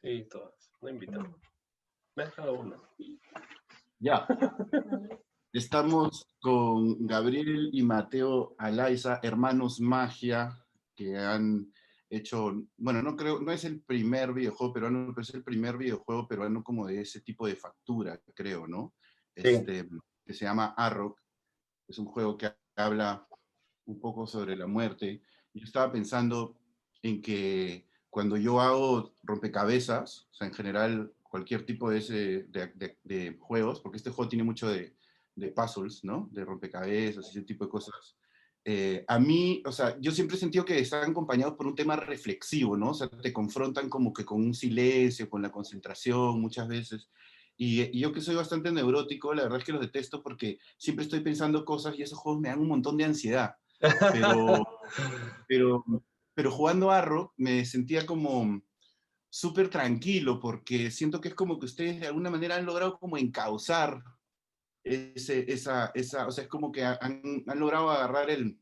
Sí, todas. No invitan. Me ha dejado una. Ya. Estamos con Gabriel y Mateo Alaiza, hermanos Magia, que han hecho, bueno, no creo, no es el primer videojuego peruano, pero es el primer videojuego peruano como de ese tipo de factura, creo, ¿no? Sí. Que se llama Arrock. Es un juego que habla un poco sobre la muerte. Y yo estaba pensando en que cuando yo hago rompecabezas, o sea, en general cualquier tipo de, de juegos, porque este juego tiene mucho de puzzles, ¿no? De rompecabezas, ese tipo de cosas. A mí, o sea, yo siempre he sentido que están acompañados por un tema reflexivo, ¿no? O sea, te confrontan como que con un silencio, con la concentración muchas veces. Y yo que soy bastante neurótico, la verdad es que los detesto porque siempre estoy pensando cosas y esos juegos me dan un montón de ansiedad. Pero, pero, pero jugando Arrow me sentía como súper tranquilo porque siento que es como que ustedes de alguna manera han logrado como encauzar o sea, es como que han logrado agarrar el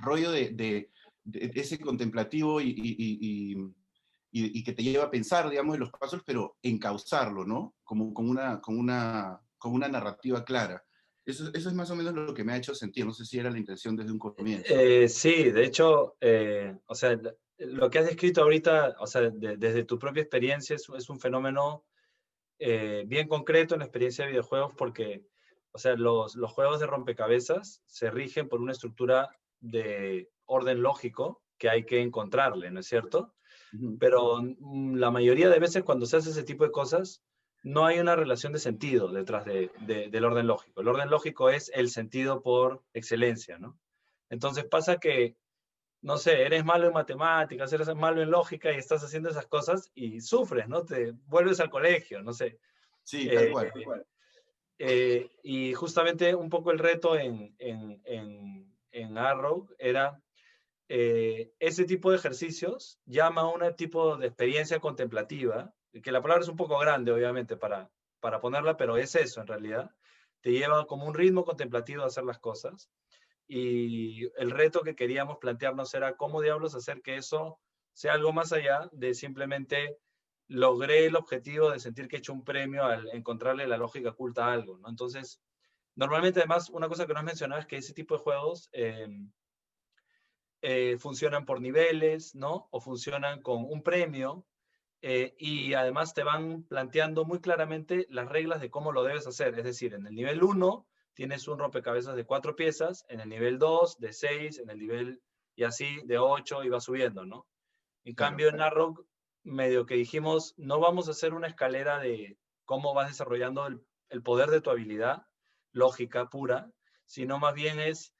rollo de ese contemplativo y que te lleva a pensar, digamos, en los pasos, pero encauzarlo, ¿no? Como con una narrativa clara. Eso es más o menos lo que me ha hecho sentir. No sé si era la intención desde un comienzo. Sí, de hecho, o sea, lo que has descrito ahorita, o sea, desde tu propia experiencia es un fenómeno bien concreto en la experiencia de videojuegos porque, o sea, los juegos de rompecabezas se rigen por una estructura de orden lógico que hay que encontrarle, ¿no es cierto? Ujú. Pero la mayoría de veces cuando se hace ese tipo de cosas, no hay una relación de sentido detrás del orden lógico. El orden lógico es el sentido por excelencia, ¿no? Entonces pasa que, no sé, eres malo en matemáticas, eres malo en lógica y estás haciendo esas cosas y sufres, ¿no? Te vuelves al colegio, no sé. Sí, tal cual. Y justamente un poco el reto en Arrow era ese tipo de ejercicios llama a un tipo de experiencia contemplativa, que la palabra es un poco grande, obviamente, para ponerla, pero es eso en realidad. Te lleva como un ritmo contemplativo a hacer las cosas. Y el reto que queríamos plantearnos era cómo diablos hacer que eso sea algo más allá de simplemente logré el objetivo de sentir que he hecho un premio al encontrarle la lógica oculta a algo, ¿no? Entonces, normalmente además, una cosa que no has mencionado es que ese tipo de juegos funcionan por niveles, ¿no? O funcionan con un premio y además te van planteando muy claramente las reglas de cómo lo debes hacer. Es decir, en el nivel 1 tienes un rompecabezas de 4 piezas, en el nivel 2 de 6, en el nivel y así de 8 y va subiendo, ¿no? En Claro. cambio, en Arrow, medio que dijimos, no vamos a hacer una escalera de cómo vas desarrollando el poder de tu habilidad lógica pura, sino más bien es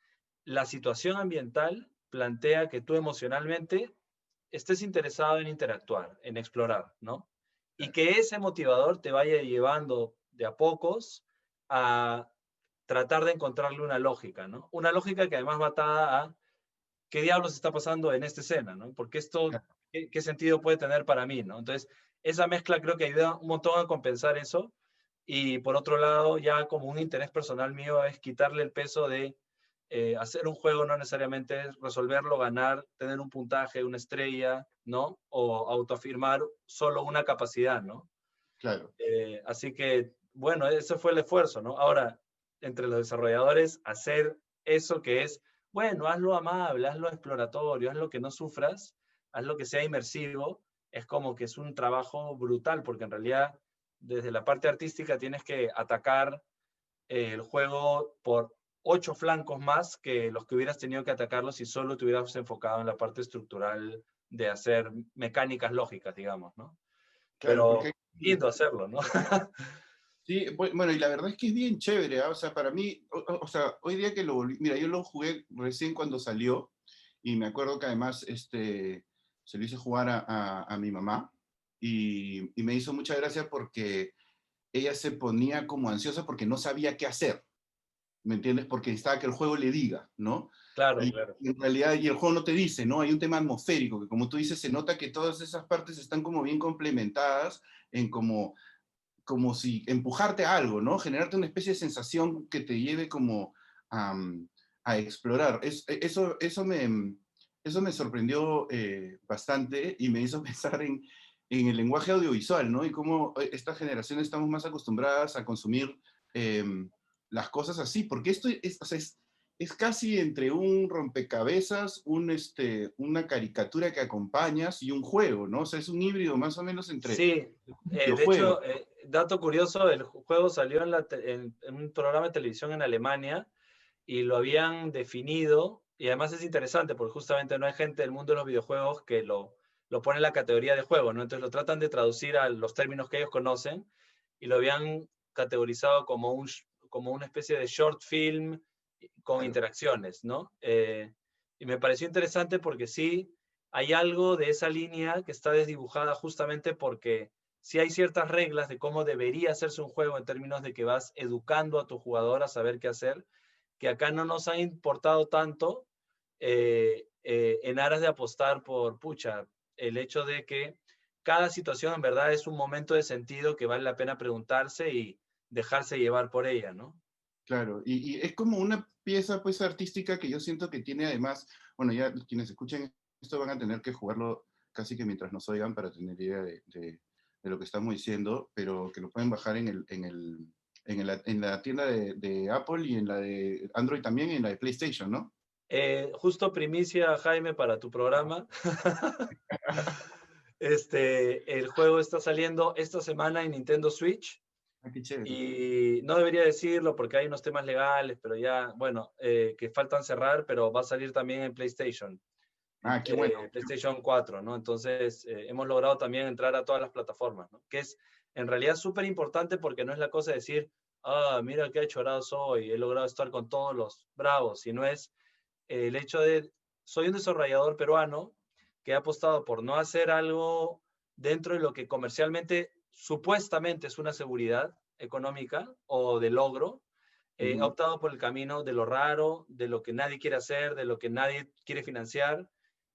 la situación ambiental plantea que tú emocionalmente estés interesado en interactuar, en explorar, ¿no? Y que ese motivador te vaya llevando de a pocos a tratar de encontrarle una lógica, ¿no? Una lógica que además va atada a qué diablos está pasando en esta escena, ¿no? Porque esto, ¿qué sentido puede tener para mí, ¿no? Entonces, esa mezcla creo que ayuda un montón a compensar eso. Y por otro lado, ya como un interés personal mío es quitarle el peso de hacer un juego no necesariamente es resolverlo, ganar, tener un puntaje, una estrella, ¿no? O autoafirmar solo una capacidad, ¿no? Claro. Así que, bueno, ese fue el esfuerzo, ¿no? Ahora, entre los desarrolladores, hacer eso que es, bueno, hazlo amable, hazlo exploratorio, hazlo que no sufras, hazlo que sea inmersivo, es como que es un trabajo brutal, porque en realidad, desde la parte artística, tienes que atacar el juego por 8 flancos más que los que hubieras tenido que atacarlo si solo te hubieras enfocado en la parte estructural de hacer mecánicas lógicas, digamos, ¿no? Claro, Pero porque lindo hacerlo, ¿no? sí, bueno, y la verdad es que es bien chévere, ¿ah? O sea, para mí, o sea, hoy día que lo volví, mira, yo lo jugué recién cuando salió, y me acuerdo que además se lo hice jugar a mi mamá, y me hizo mucha gracia porque ella se ponía como ansiosa porque no sabía qué hacer, ¿me entiendes? Porque necesitaba que el juego le diga, ¿no? Claro, Y claro. en realidad, y el juego no te dice, ¿no? Hay un tema atmosférico, que como tú dices, se nota que todas esas partes están como bien complementadas en como si empujarte a algo, ¿no? Generarte una especie de sensación que te lleve como a explorar. Eso me sorprendió bastante y me hizo pensar en el lenguaje audiovisual, ¿no? Y cómo esta generación estamos más acostumbradas a consumir las cosas así, porque esto es, o sea, es casi entre un rompecabezas, una caricatura que acompañas y un juego, ¿no? O sea, es un híbrido más o menos entre Sí, de videojuego. hecho, dato curioso, el juego salió en un programa de televisión en Alemania y lo habían definido, y además es interesante porque justamente no hay gente del mundo de los videojuegos que lo pone en la categoría de juego, ¿no? Entonces lo tratan de traducir a los términos que ellos conocen y lo habían categorizado como una especie de short film con Claro. interacciones, ¿no? Y me pareció interesante porque sí, hay algo de esa línea que está desdibujada justamente porque sí hay ciertas reglas de cómo debería hacerse un juego en términos de que vas educando a tu jugador a saber qué hacer, que acá no nos han importado tanto en aras de apostar por, pucha, el hecho de que cada situación en verdad es un momento de sentido que vale la pena preguntarse y dejarse llevar por ella, ¿no? Claro, y es como una pieza pues artística que yo siento que tiene además, bueno, ya quienes escuchen esto van a tener que jugarlo casi que mientras nos oigan para tener idea de lo que estamos diciendo, pero que lo pueden bajar en la tienda de Apple y en la de Android también, y en la de PlayStation, ¿no? Justo primicia, Jaime, para tu programa. El juego está saliendo esta semana en Nintendo Switch. Ah, qué chévere. Y no debería decirlo porque hay unos temas legales, pero ya, bueno, que faltan cerrar, pero va a salir también en PlayStation, Ah, qué bueno. PlayStation 4, ¿no? Entonces, hemos logrado también entrar a todas las plataformas, ¿no? Que es en realidad súper importante porque no es la cosa de decir, ah, mira qué chorado soy, he logrado estar con todos los bravos, sino es el hecho de, soy un desarrollador peruano que ha apostado por no hacer algo dentro de lo que comercialmente supuestamente es una seguridad económica o de logro, ha optado por el camino de lo raro, de lo que nadie quiere hacer, de lo que nadie quiere financiar,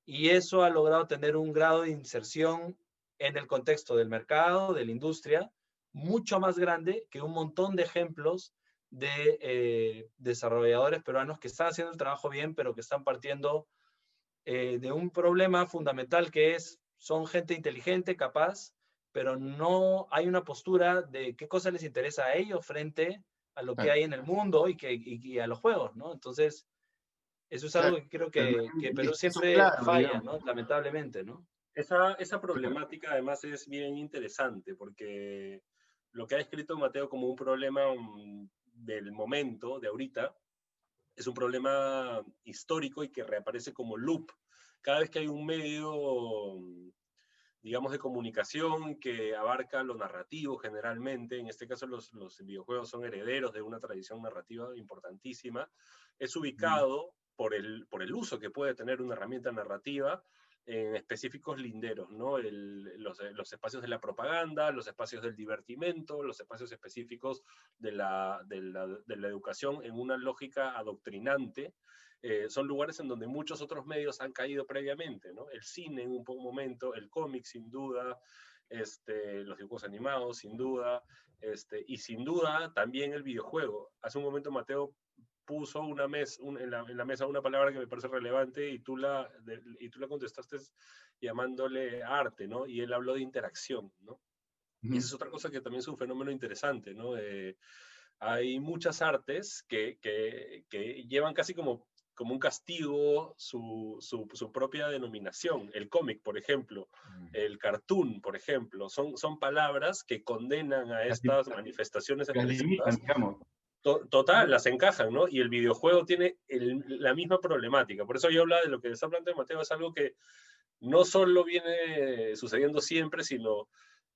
y eso ha logrado tener un grado de inserción en el contexto del mercado, de la industria, mucho más grande que un montón de ejemplos de desarrolladores peruanos que están haciendo el trabajo bien, pero que están partiendo de un problema fundamental que es, son gente inteligente, capaz, pero no hay una postura de qué cosa les interesa a ellos frente a lo que Claro, hay en el mundo y a los juegos, ¿no? Entonces, eso es claro. algo que creo Pero no que hay Perú discurso siempre claro, falla, digamos. ¿no? Lamentablemente, ¿no? Esa Claro, problemática además es bien interesante porque lo que ha escrito Mateo como un problema del momento, de ahorita, es un problema histórico y que reaparece como loop. Cada vez que hay un medio, digamos, de comunicación que abarca lo narrativo generalmente, en este caso los videojuegos son herederos de una tradición narrativa importantísima, es ubicado por el uso que puede tener una herramienta narrativa en específicos linderos, ¿no? Los espacios de la propaganda, los espacios del divertimento, los espacios específicos de la educación en una lógica adoctrinante, son lugares en donde muchos otros medios han caído previamente, ¿no? El cine en un momento, el cómic sin duda, los dibujos animados sin duda, y sin duda también el videojuego. Hace un momento Mateo puso en la mesa una palabra que me parece relevante y tú la contestaste llamándole arte, ¿no? Y él habló de interacción, ¿no? Y esa es otra cosa que también es un fenómeno interesante, ¿no? Hay muchas artes que llevan casi como un castigo su propia denominación. El cómic, por ejemplo, el cartoon, por ejemplo, son palabras que condenan a estas manifestaciones las limitan, expresivas. digamos. Total, las encajan, ¿no? Y el videojuego tiene la misma problemática. Por eso yo hablaba de lo que está planteando Mateo, es algo que no solo viene sucediendo siempre, sino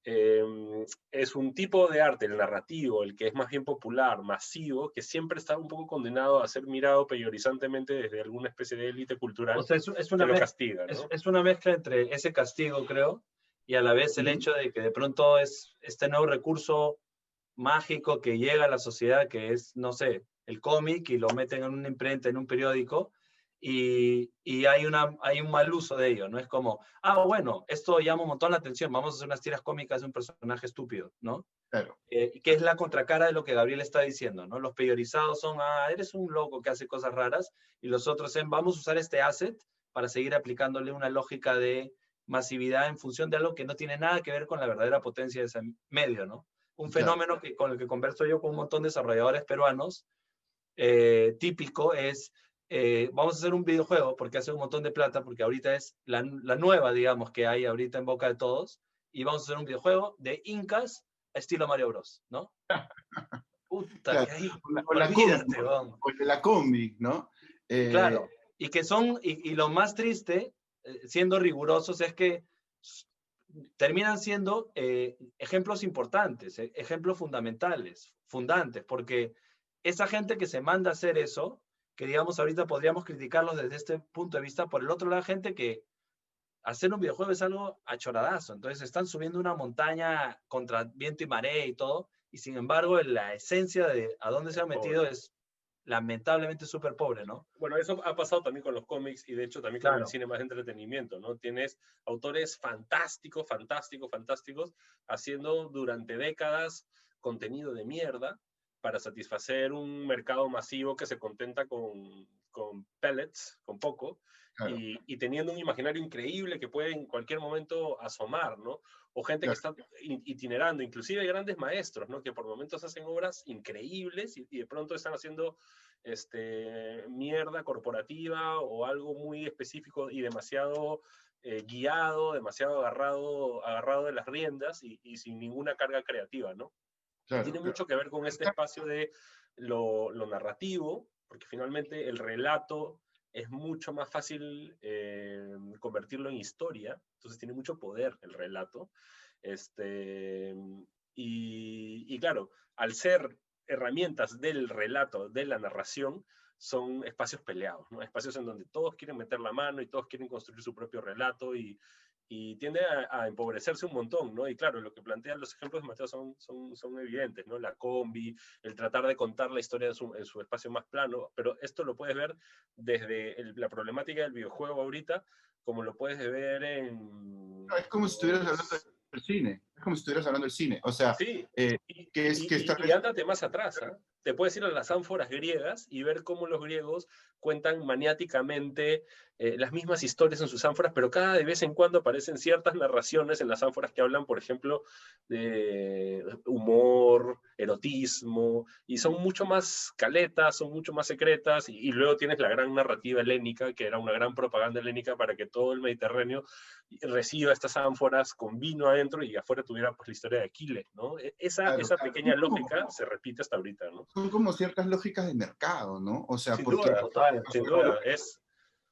es un tipo de arte, el narrativo, el que es más bien popular, masivo, que siempre está un poco condenado a ser mirado peyorizantemente desde alguna especie de élite O cultural sea, que lo castiga, ¿no? es una mezcla entre ese castigo, creo, y a la vez el hecho de que de pronto es este nuevo recurso mágico que llega a la sociedad, que es, no sé, el cómic, y lo meten en una imprenta, en un periódico, y hay un mal uso de ello, ¿no? Es como, ah, bueno, esto llama un montón la atención, vamos a hacer unas tiras cómicas de un personaje estúpido, ¿no? Claro. Que es la contracara de lo que Gabriel está diciendo, ¿no? Los peyorizados son, ah, eres un loco que hace cosas raras, y los otros en, vamos a usar este asset para seguir aplicándole una lógica de masividad en función de algo que no tiene nada que ver con la verdadera potencia de ese medio, ¿no? Un Claro. fenómeno con el que converso yo con un montón de desarrolladores peruanos, típico es, vamos a hacer un videojuego porque hace un montón de plata, porque ahorita es la nueva, digamos, que hay ahorita en boca de todos, y vamos a hacer un videojuego de incas estilo Mario Bros, ¿no? Puta, Claro. que ahí, O la olvídate, combi, weón. o el de la combi, ¿no? Claro, y que son, y lo más triste, siendo rigurosos, es que terminan siendo ejemplos importantes, ejemplos fundamentales, fundantes, porque esa gente que se manda a hacer eso, que digamos ahorita podríamos criticarlos desde este punto de vista, por el otro lado, gente que hacer un videojuego es algo achoradazo, entonces están subiendo una montaña contra viento y marea y todo, y sin embargo la esencia de a dónde se han metido es lamentablemente súper pobre, ¿no? Bueno, eso ha pasado también con los cómics y de hecho también con el Claro. cine más de entretenimiento, ¿no? Tienes autores fantásticos, fantásticos, fantásticos, haciendo durante décadas contenido de mierda para satisfacer un mercado masivo que se contenta con pellets, con poco, Claro. y teniendo un imaginario increíble que puede en cualquier momento asomar, ¿no? O gente que Claro. está itinerando, inclusive grandes maestros, ¿no? Que por momentos hacen obras increíbles y de pronto están haciendo mierda corporativa o algo muy específico y demasiado guiado, demasiado agarrado de las riendas y sin ninguna carga creativa, ¿no? Y Claro, tiene claro. mucho que ver con este espacio de lo narrativo, porque finalmente el relato es mucho más fácil convertirlo en historia, entonces tiene mucho poder el relato. Y claro, al ser herramientas del relato, de la narración, son espacios peleados, ¿no? Espacios en donde todos quieren meter la mano y todos quieren construir su propio relato y tiende a empobrecerse un montón, ¿no? Y claro, lo que plantean los ejemplos de Mateo son evidentes, ¿no? La combi, el tratar de contar la historia en su espacio más plano, pero esto lo puedes ver desde la problemática del videojuego ahorita, como lo puedes ver en... No, es como si estuvieras hablando del cine. Es como si estuvieras hablando del cine. O sea, Sí, que esta y ándate más atrás, ¿eh? Te puedes ir a las ánforas griegas y ver cómo los griegos cuentan maniáticamente las mismas historias en sus ánforas, pero cada de vez en cuando aparecen ciertas narraciones en las ánforas que hablan, por ejemplo, de humor, erotismo, y son mucho más caletas, son mucho más secretas, y luego tienes la gran narrativa helénica, que era una gran propaganda helénica para que todo el Mediterráneo reciba estas ánforas con vino adentro y afuera tuviera pues, la historia de Aquiles, ¿no? claro, Esa pequeña lógica se repite hasta ahorita, ¿no? son como ciertas lógicas de mercado, ¿no? O sea, Sin porque, duda, Total. sin duda, es...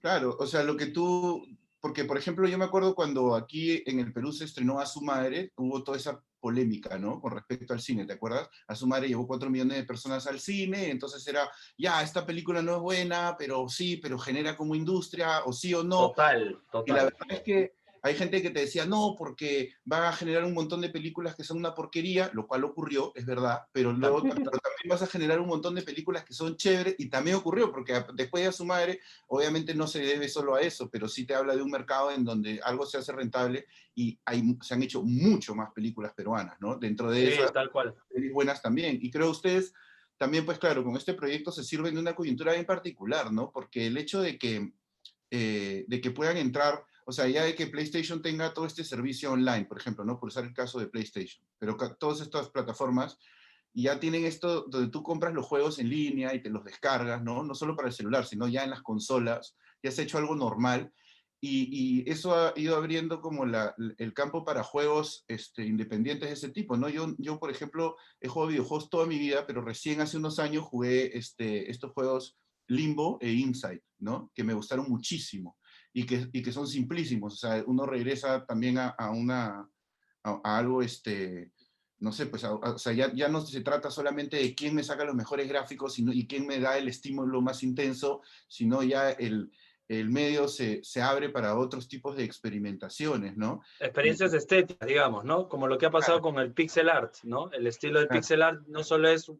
claro, o sea, lo que tú, porque por ejemplo, yo me acuerdo cuando aquí en el Perú se estrenó A Su Madre, hubo toda esa polémica, ¿no? Con respecto al cine, ¿te acuerdas? A Su Madre llevó 4 millones de personas al cine, entonces era, ya, esta película no es buena, pero sí, pero genera como industria, o sí o no. Total, Y la total. verdad es que hay gente que te decía, no, porque va a generar un montón de películas que son una porquería, lo cual ocurrió, es verdad, pero luego pero también vas a generar un montón de películas que son chéveres, y también ocurrió, porque después de A Su Madre, obviamente no se debe solo a eso, pero sí te habla de un mercado en donde algo se hace rentable y se han hecho mucho más películas peruanas, ¿no? Dentro de Sí, esas, tal cual. buenas también. Y creo ustedes también, pues claro, con este proyecto se sirven de una coyuntura bien particular, ¿no? Porque el hecho de que puedan entrar, o sea, ya de que PlayStation tenga todo este servicio online, por ejemplo, ¿no? Por usar el caso de PlayStation, pero todas estas plataformas ya tienen esto donde tú compras los juegos en línea y te los descargas, ¿no? No solo para el celular, sino ya en las consolas, ya se ha hecho algo normal. Y eso ha ido abriendo como el campo para juegos independientes de ese tipo, ¿no? Yo, por ejemplo, he jugado videojuegos toda mi vida, pero recién hace unos años jugué estos juegos Limbo e Inside, ¿no? Que me gustaron muchísimo y que son simplísimos. O sea, uno regresa también a algo, no sé, pues, o sea, ya no se trata solamente de quién me saca los mejores gráficos y quién me da el estímulo más intenso, sino ya el medio se abre para otros tipos de experimentaciones, ¿no? Experiencias estéticas, digamos, ¿no? Como lo que ha pasado con el pixel art, ¿no? El estilo del pixel art no solo es,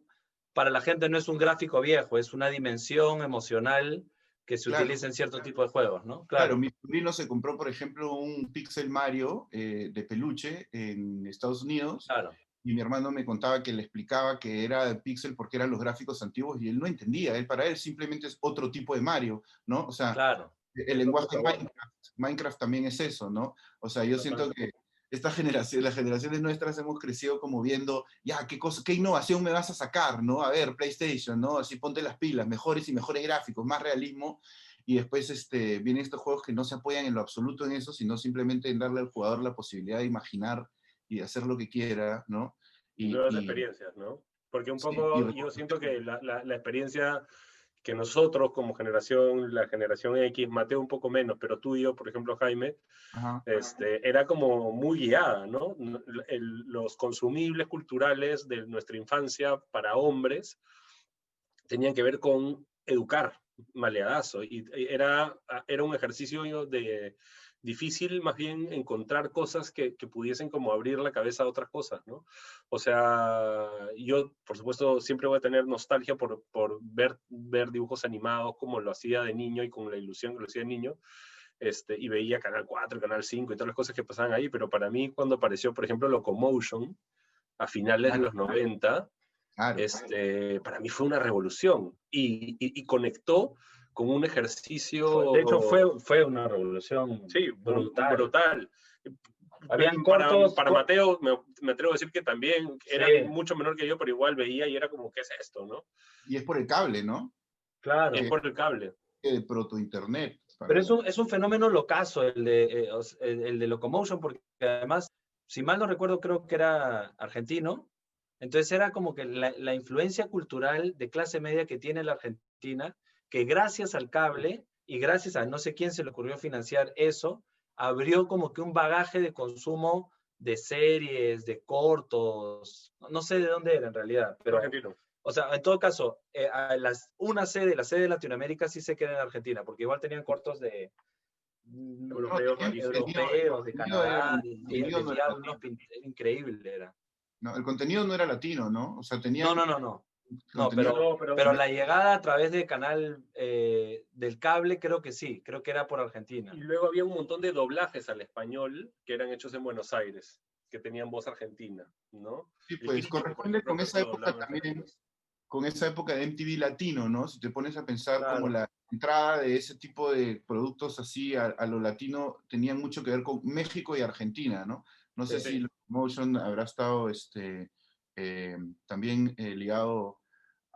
para la gente no es un gráfico viejo, es una dimensión emocional que se Claro, utiliza en cierto tipo de juegos, ¿no? claro, Claro, mi sobrino se compró, por ejemplo, un Pixel Mario de peluche en Estados Unidos. claro, Y mi hermano me contaba que le explicaba que era de Pixel porque eran los gráficos antiguos y él no entendía. Para él simplemente es otro tipo de Mario, ¿no? O sea, claro. el lenguaje Minecraft también es eso, ¿no? O sea, yo siento que las generaciones nuestras hemos crecido como viendo, ya, qué innovación me vas a sacar, ¿no? A ver, PlayStation, ¿no? Así ponte las pilas, mejores y mejores gráficos, más realismo, y después vienen estos juegos que no se apoyan en lo absoluto en eso, sino simplemente en darle al jugador la posibilidad de imaginar y de hacer lo que quiera, ¿no? Y nuevas experiencias, ¿no? Porque un sí, poco yo siento que la experiencia que nosotros como generación, la generación X, Mateo un poco menos, pero tú y yo, por ejemplo, Jaime, era como muy guiada, ¿no? Los consumibles culturales de nuestra infancia para hombres tenían que ver con educar maleadazo, y era un ejercicio de difícil más bien encontrar cosas que pudiesen como abrir la cabeza a otras cosas, ¿no? O sea, yo por supuesto siempre voy a tener nostalgia por ver dibujos animados como lo hacía de niño y con la ilusión que lo hacía de niño, y veía Canal 4, Canal 5 y todas las cosas que pasaban ahí, pero para mí cuando apareció, por ejemplo, Locomotion a finales de los 90, claro. Para mí fue una revolución y conectó con un ejercicio... De hecho, fue una revolución brutal. Habían cortos... Para Mateo, me atrevo a decir que también era mucho menor que yo, pero igual veía y era como, ¿qué es esto, no? Y es por el cable, ¿no? Claro. Es por el cable. El proto-internet. Pero es un fenómeno locazo el de Locomotion, porque además, si mal no recuerdo, creo que era argentino. Entonces era como que la influencia cultural de clase media que tiene la Argentina, que gracias al cable y gracias a no sé quién se le ocurrió financiar eso, abrió como que un bagaje de consumo de series, de cortos, no sé de dónde era en realidad, pero... Argentino. O sea, en todo caso, la sede de Latinoamérica sí se queda en Argentina, porque igual tenían cortos de europeos, de Canadá, increíble era. No, el contenido no era latino, ¿no? O sea, tenía... No, pero la llegada a través del canal del cable creo que sí, creo que era por Argentina. Y luego había un montón de doblajes al español que eran hechos en Buenos Aires, que tenían voz argentina, ¿no? Sí, pues corresponde con esa época también, con esa época de MTV Latino, ¿no? Si te pones a pensar como la entrada de ese tipo de productos así a lo latino, tenían mucho que ver con México y Argentina, ¿no? No sé si Locomotion habrá estado también ligado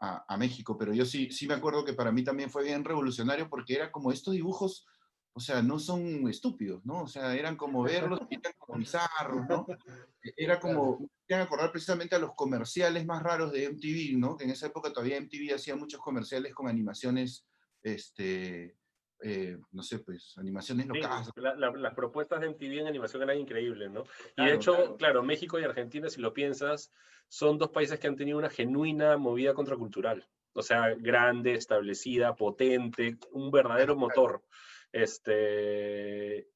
a México, pero yo sí me acuerdo que para mí también fue bien revolucionario porque era como estos dibujos, o sea, no son estúpidos, ¿no? O sea, eran como verlos, eran como bizarros, ¿no? Era como, me hacían acordar precisamente a los comerciales más raros de MTV, ¿no? Que en esa época todavía MTV hacía muchos comerciales con animaciones, no sé, pues, animaciones locales. Sí, las propuestas de MTV en animación eran increíbles, ¿no? Y de hecho, claro, México y Argentina, si lo piensas, son dos países que han tenido una genuina movida contracultural. O sea, grande, establecida, potente, un verdadero motor.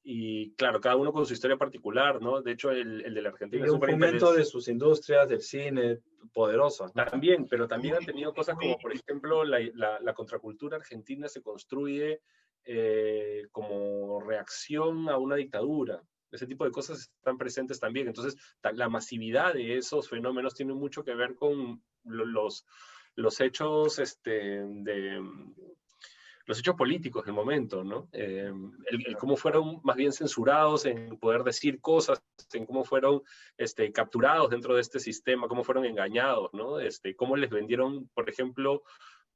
Y claro, cada uno con su historia particular, ¿no? De hecho, el de la Argentina y un fomento de sus industrias, del cine, poderoso. También, pero también han tenido cosas como, por ejemplo, la contracultura argentina se construye como reacción a una dictadura. Ese tipo de cosas están presentes también. Entonces, la masividad de esos fenómenos tiene mucho que ver con los hechos los hechos políticos del momento, ¿no? El cómo fueron más bien censurados en poder decir cosas, en cómo fueron capturados dentro de este sistema, cómo fueron engañados, ¿no? Cómo les vendieron, por ejemplo,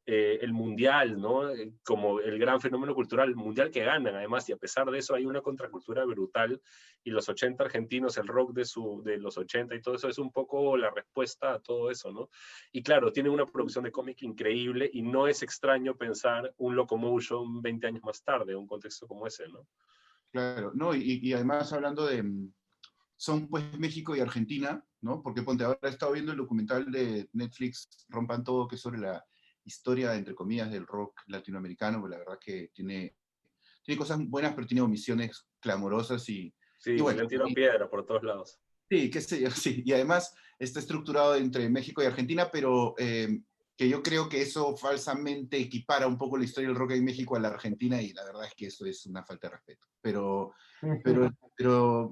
el mundial, ¿no? Como el gran fenómeno cultural, el mundial que ganan, además, y a pesar de eso hay una contracultura brutal, y los 80 argentinos, el rock de los 80 y todo eso es un poco la respuesta a todo eso, ¿no? Y claro, tienen una producción de cómic increíble, y no es extraño pensar un Locomotion 20 años más tarde, un contexto como ese, ¿no? Claro, no, y además hablando de, son pues México y Argentina, ¿no? Porque ponte, ahora he estado viendo el documental de Netflix, Rompan Todo, que es sobre la historia, entre comillas, del rock latinoamericano, que la verdad que tiene cosas buenas, pero tiene omisiones clamorosas y bueno, le han tirado piedra por todos lados. Sí, qué sé yo, sí. Y además está estructurado entre México y Argentina, pero que yo creo que eso falsamente equipara un poco la historia del rock en México a la Argentina, y la verdad es que eso es una falta de respeto. Pero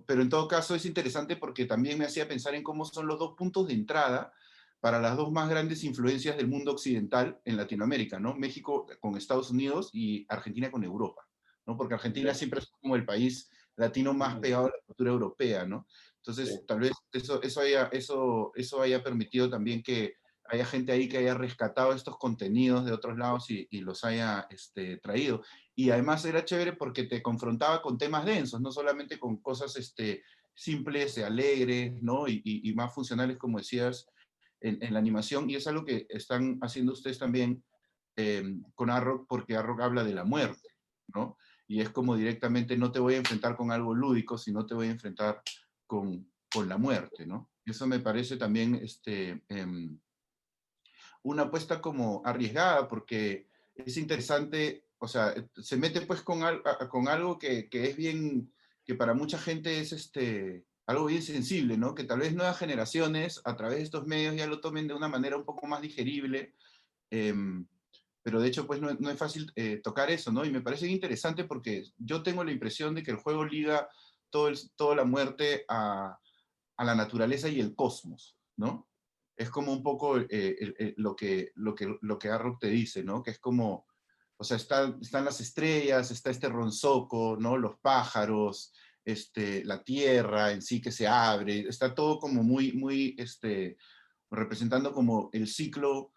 en todo caso es interesante porque también me hacía pensar en cómo son los dos puntos de entrada para las dos más grandes influencias del mundo occidental en Latinoamérica, ¿no? México con Estados Unidos y Argentina con Europa, ¿no? Porque Argentina siempre es como el país latino más pegado a la cultura europea, ¿no? Entonces, tal vez eso haya permitido también que haya gente ahí que haya rescatado estos contenidos de otros lados y los haya traído. Y además era chévere porque te confrontaba con temas densos, no solamente con cosas simples, alegres, ¿no? Y más funcionales, como decías, en la animación. Y es algo que están haciendo ustedes también con Arrock, porque Arrock habla de la muerte, ¿no? Y es como directamente no te voy a enfrentar con algo lúdico, sino te voy a enfrentar con la muerte, ¿no? Eso me parece también una apuesta como arriesgada, porque es interesante, o sea, se mete pues con algo que es bien, que para mucha gente es algo bien sensible, ¿no? Que tal vez nuevas generaciones a través de estos medios ya lo tomen de una manera un poco más digerible, pero de hecho pues no es fácil tocar eso, ¿no? Y me parece interesante porque yo tengo la impresión de que el juego liga toda la muerte a la naturaleza y el cosmos, ¿no? Es como un poco lo que Arrow te dice, ¿no? Que es como, o sea, están las estrellas, está este ronzoco, ¿no? Los pájaros, la tierra en sí que se abre, está todo como muy, representando como el ciclo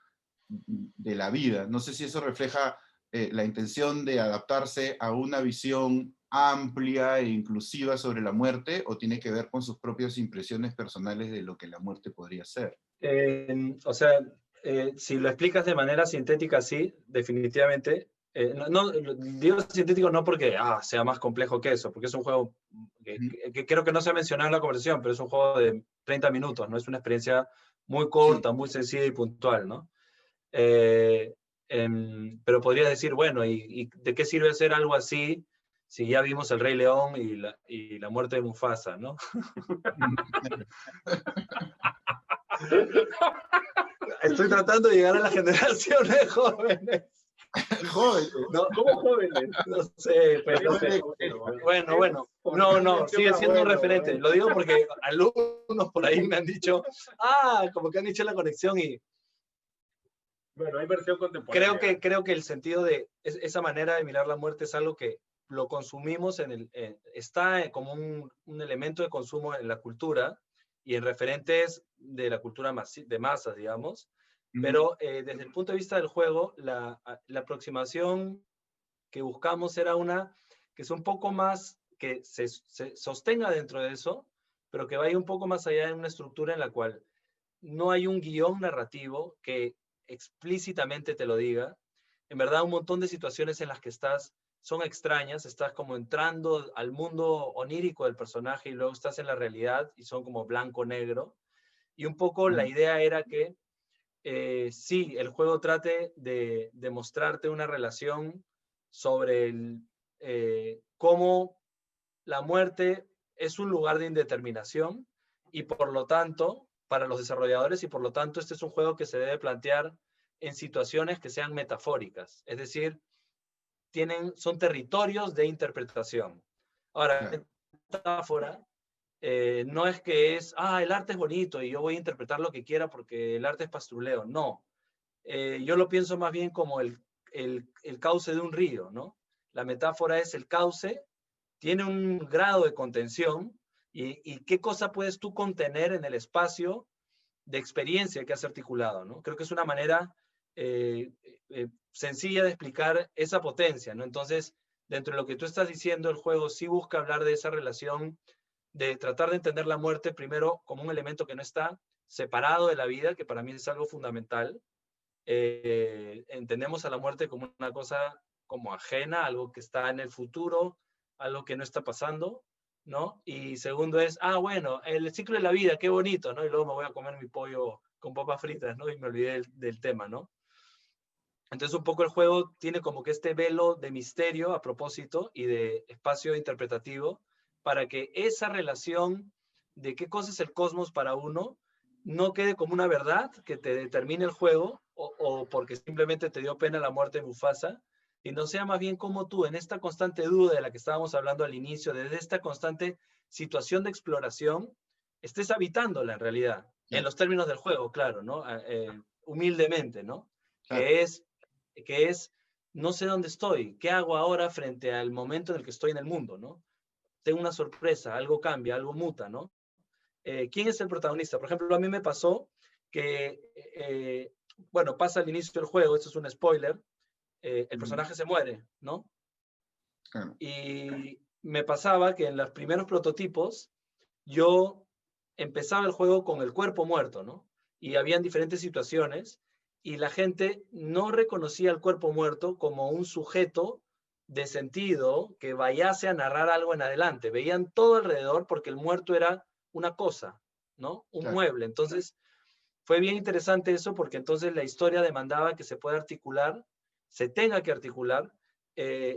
de la vida. No sé si eso refleja la intención de adaptarse a una visión amplia e inclusiva sobre la muerte, o tiene que ver con sus propias impresiones personales de lo que la muerte podría ser. O sea, si lo explicas de manera sintética, sí, definitivamente. Digo sintético no porque sea más complejo que eso, porque es un juego que creo que no se ha mencionado en la conversación, pero es un juego de 30 minutos, ¿no? Es una experiencia muy corta, muy sencilla y puntual, ¿no? Pero podría decir, bueno, ¿y de qué sirve hacer algo así si ya vimos El Rey León y la muerte de Mufasa, ¿no? Estoy tratando de llegar a las generaciones jóvenes. Jóvenes. No, ¿cómo jóvenes? No sé, pues, no sé. Bueno. No, sigue siendo un referente. Lo digo porque alumnos por ahí me han dicho, como que han hecho la conexión y... Bueno, hay versión contemporánea. Creo que el sentido de esa manera de mirar la muerte es algo que lo consumimos está como un elemento de consumo en la cultura y en referentes de la cultura de masas, digamos. Pero desde el punto de vista del juego, la aproximación que buscamos era una que es un poco más, que se sostenga dentro de eso, pero que vaya un poco más allá en una estructura en la cual no hay un guión narrativo que explícitamente te lo diga. En verdad, un montón de situaciones en las que son extrañas, estás como entrando al mundo onírico del personaje y luego estás en la realidad y son como blanco-negro. Y un poco la idea era que sí, el juego trate de mostrarte una relación sobre cómo la muerte es un lugar de indeterminación y por lo tanto, para los desarrolladores, y por lo tanto este es un juego que se debe plantear en situaciones que sean metafóricas, es decir, son territorios de interpretación. Ahora, la metáfora no es que el arte es bonito y yo voy a interpretar lo que quiera porque el arte es pastruleo, no. Yo lo pienso más bien como el cauce de un río, ¿no? La metáfora es el cauce, tiene un grado de contención y qué cosa puedes tú contener en el espacio de experiencia que has articulado, ¿no? Creo que es una manera sencilla de explicar esa potencia, ¿no? Entonces, dentro de lo que tú estás diciendo, el juego sí busca hablar de esa relación, de tratar de entender la muerte primero como un elemento que no está separado de la vida, que para mí es algo fundamental. Entendemos a la muerte como una cosa como ajena, algo que está en el futuro, algo que no está pasando, ¿no? Y segundo es, bueno, el ciclo de la vida, qué bonito, ¿no? Y luego me voy a comer mi pollo con papas fritas, ¿no? Y me olvidé del tema, ¿no? Entonces un poco el juego tiene como que este velo de misterio a propósito y de espacio interpretativo para que esa relación de qué cosa es el cosmos para uno no quede como una verdad que te determine el juego o porque simplemente te dio pena la muerte de Mufasa, y no sea más bien como tú en esta constante duda de la que estábamos hablando al inicio, desde esta constante situación de exploración, estés habitándola en realidad, en los términos del juego, claro, ¿no? Humildemente, ¿no? Claro. Que es no sé dónde estoy, ¿qué hago ahora frente al momento en el que estoy en el mundo, ¿no? Tengo una sorpresa, algo cambia, algo muta, ¿no? ¿Quién es el protagonista? Por ejemplo, a mí me pasó que, bueno, pasa al inicio del juego, esto es un spoiler, el personaje se muere, ¿no? Claro. Y me pasaba que en los primeros prototipos yo empezaba el juego con el cuerpo muerto, ¿no? Y habían diferentes situaciones y la gente no reconocía el cuerpo muerto como un sujeto de sentido que vayase a narrar algo en adelante. Veían todo alrededor porque el muerto era una cosa, ¿no? Un Claro. mueble. Entonces, fue bien interesante eso porque entonces la historia demandaba que se pueda articular, se tenga que articular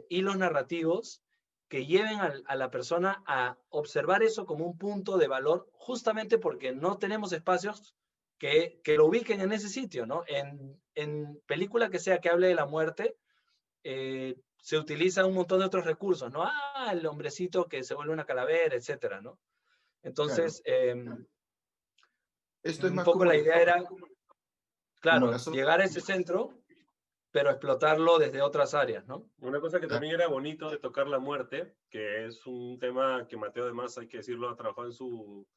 hilos narrativos que lleven a la persona a observar eso como un punto de valor, justamente porque no tenemos espacios que lo ubiquen en ese sitio, ¿no? En película que sea que hable de la muerte, se utiliza un montón de otros recursos, ¿no? Ah, el hombrecito que se vuelve una calavera, etcétera, ¿no? Claro. Entonces, Esto es un más poco como, la idea era, como la claro, zona. llegar a ese centro, pero explotarlo desde otras áreas, ¿no? Una cosa que Claro. también era bonito de tocar la muerte, que es un tema que Mateo además, hay que decirlo, ha trabajado en su,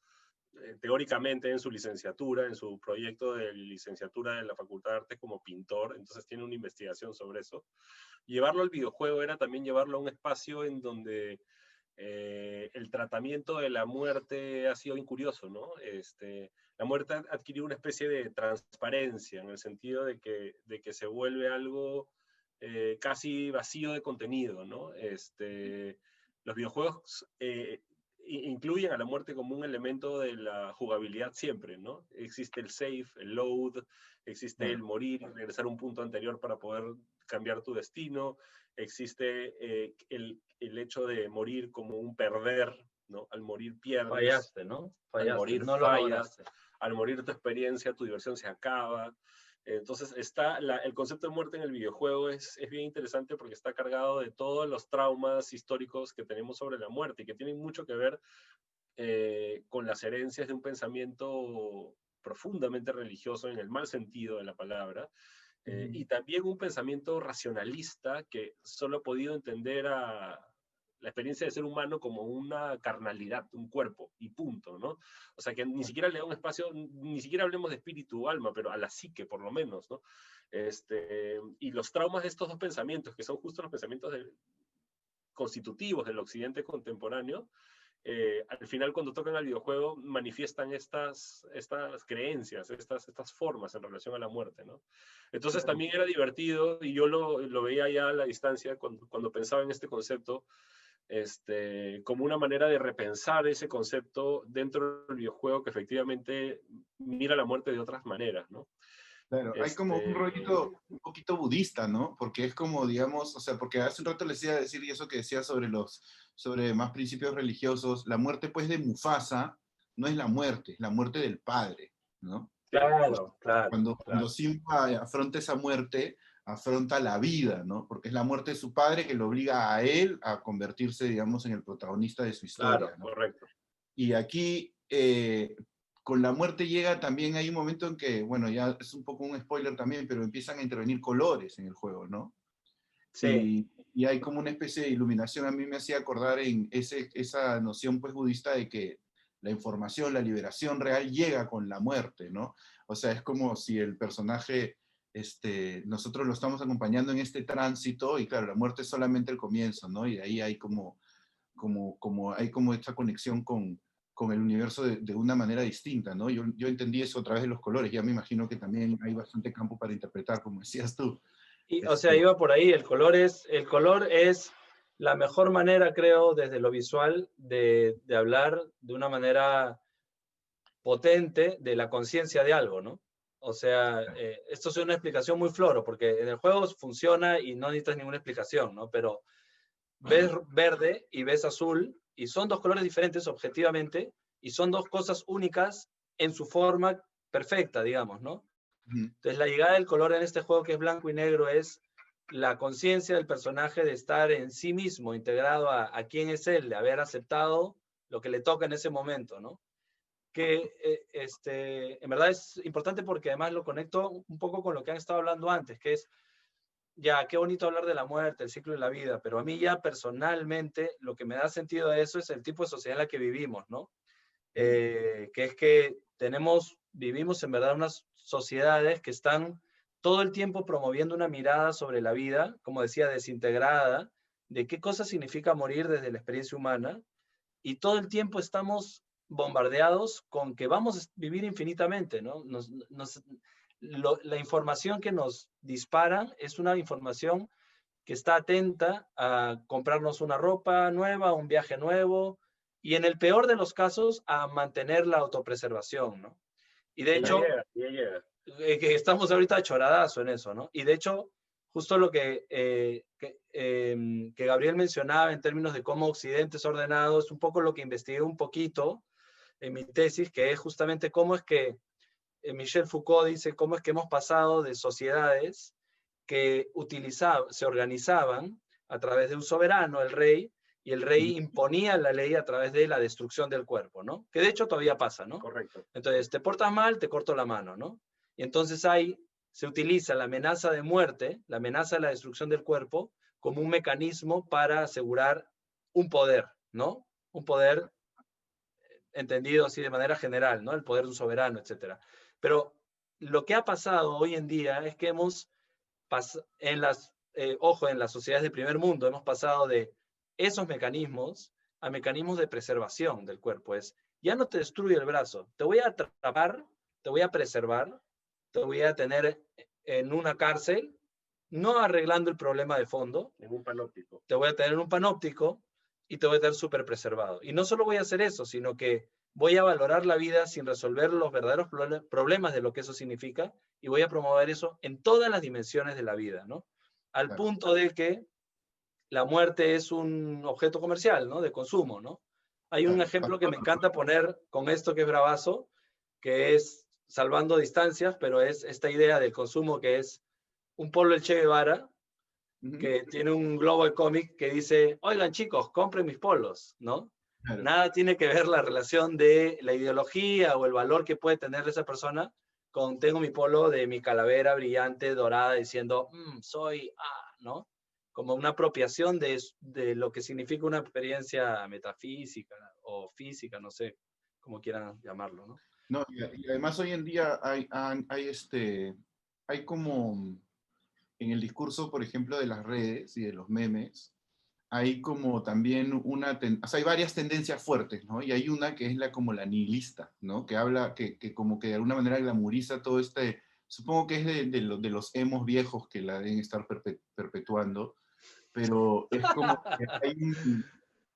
teóricamente en su licenciatura, en su proyecto de licenciatura de la Facultad de Artes como pintor, entonces tiene una investigación sobre eso. Llevarlo al videojuego era también llevarlo a un espacio en donde el tratamiento de la muerte ha sido bien curioso, ¿no? La muerte ha adquirido una especie de transparencia en el sentido de que se vuelve algo casi vacío de contenido, ¿no? Los videojuegos incluyen a la muerte como un elemento de la jugabilidad siempre, ¿no? Existe el save, el load, existe el Claro. morir, regresar a un punto anterior para poder cambiar tu destino, existe el hecho de morir como un perder, ¿no? Al morir pierdes, Fallaste, ¿no? al Fallaste, morir no lo fallas, lograste. al morir tu experiencia, tu diversión se acaba. Entonces el concepto de muerte en el videojuego es bien interesante porque está cargado de todos los traumas históricos que tenemos sobre la muerte y que tienen mucho que ver con las herencias de un pensamiento profundamente religioso en el mal sentido de la palabra, y también un pensamiento racionalista que solo ha podido entender a la experiencia de ser humano como una carnalidad, un cuerpo, y punto, ¿no? O sea, que ni siquiera le da un espacio, ni siquiera hablemos de espíritu o alma, pero a la psique, por lo menos, ¿no? Y los traumas de estos dos pensamientos, que son justo los pensamientos constitutivos del occidente contemporáneo, al final cuando tocan al videojuego manifiestan estas creencias, estas formas en relación a la muerte, ¿no? Entonces Claro. también era divertido y yo lo veía ya a la distancia cuando pensaba en este concepto, como una manera de repensar ese concepto dentro del videojuego que efectivamente mira la muerte de otras maneras, ¿no? Claro, hay como un rollito un poquito budista, ¿no? Porque es como, digamos, o sea, porque hace un rato les iba a decir y eso que decía sobre más principios religiosos, la muerte pues de Mufasa no es la muerte del padre, ¿no? Claro, claro, Cuando claro. Simba afronta esa muerte, afronta la vida, ¿no? Porque es la muerte de su padre que lo obliga a él a convertirse, digamos, en el protagonista de su historia, Claro, ¿no? correcto. Y aquí, con la muerte llega también, hay un momento en que, bueno, ya es un poco un spoiler también, pero empiezan a intervenir colores en el juego, ¿no? Sí, Y hay como una especie de iluminación, a mí me hacía acordar en esa noción pues budista de que la información, la liberación real llega con la muerte, ¿no? O sea, es como si el personaje, nosotros lo estamos acompañando en este tránsito y claro, la muerte es solamente el comienzo, ¿no? Y de ahí hay hay como esta conexión con el universo de una manera distinta, ¿no? Yo entendí eso a través de los colores, ya me imagino que también hay bastante campo para interpretar, como decías tú. y, o sea, Este, iba por ahí, el color es la mejor manera, creo, desde lo visual, de hablar de una manera potente de la conciencia de algo, ¿no? O sea, esto es una explicación muy floro, porque en el juego funciona y no necesitas ninguna explicación, ¿no? Pero ves verde y ves azul, y son dos colores diferentes objetivamente, y son dos cosas únicas en su forma perfecta, digamos, ¿no? Entonces, la llegada del color en este juego que es blanco y negro es la conciencia del personaje de estar en sí mismo, integrado a quién es él, de haber aceptado lo que le toca en ese momento, ¿no? Que en verdad es importante porque además lo conecto un poco con lo que han estado hablando antes, que es ya, qué bonito hablar de la muerte, el ciclo de la vida, pero a mí ya personalmente lo que me da sentido a eso es el tipo de sociedad en la que vivimos, ¿no? Que es que vivimos en verdad unas sociedades que están todo el tiempo promoviendo una mirada sobre la vida, como decía, desintegrada, de qué cosa significa morir desde la experiencia humana, y todo el tiempo estamos bombardeados con que vamos a vivir infinitamente, ¿no? La información que nos disparan es una información que está atenta a comprarnos una ropa nueva, un viaje nuevo, y en el peor de los casos a mantener la autopreservación, ¿no? Y de hecho, que estamos ahorita choradazo en eso, ¿no? Y de hecho, justo lo que Gabriel mencionaba en términos de cómo Occidente es ordenado, es un poco lo que investigué un poquito en mi tesis, que es justamente cómo es que Michel Foucault dice cómo es que hemos pasado de sociedades que se organizaban a través de un soberano, el rey, y el rey imponía la ley a través de la destrucción del cuerpo, ¿no? Que de hecho todavía pasa, ¿no? Correcto. Entonces, te portas mal, te corto la mano, ¿no? Y entonces se utiliza la amenaza de muerte, la amenaza de la destrucción del cuerpo, como un mecanismo para asegurar un poder, ¿no? Un poder entendido así de manera general, ¿no? El poder de un soberano, etc. Pero lo que ha pasado hoy en día es que en las sociedades de primer mundo, hemos pasado de esos mecanismos a mecanismos de preservación del cuerpo. Ya no te destruye el brazo, te voy a atrapar, te voy a preservar, te voy a tener en una cárcel, no arreglando el problema de fondo. En un panóptico. Te voy a tener en un panóptico y te voy a tener súper preservado. Y no solo voy a hacer eso, sino que voy a valorar la vida sin resolver los verdaderos problemas de lo que eso significa, y voy a promover eso en todas las dimensiones de la vida, ¿no? Al punto de que la muerte es un objeto comercial, ¿no? De consumo, ¿no? Hay un ejemplo que me encanta poner con esto que es bravazo, que es salvando distancias, pero es esta idea del consumo, que es un polo del Che Guevara, que tiene un globo de cómic que dice, oigan chicos, compren mis polos, ¿no? Claro. Nada tiene que ver la relación de la ideología o el valor que puede tener esa persona con tengo mi polo de mi calavera brillante, dorada, diciendo, soy, ¿no? Como una apropiación de lo que significa una experiencia metafísica o física, no sé, como quieran llamarlo, ¿no? No, y además hoy en día hay como, en el discurso, por ejemplo, de las redes y de los memes, hay como también o sea, hay varias tendencias fuertes, ¿no? Y hay una que es como la nihilista, ¿no? Que habla, que como que de alguna manera glamoriza todo supongo que es de los emos viejos que la deben estar perpetuando, pero es como que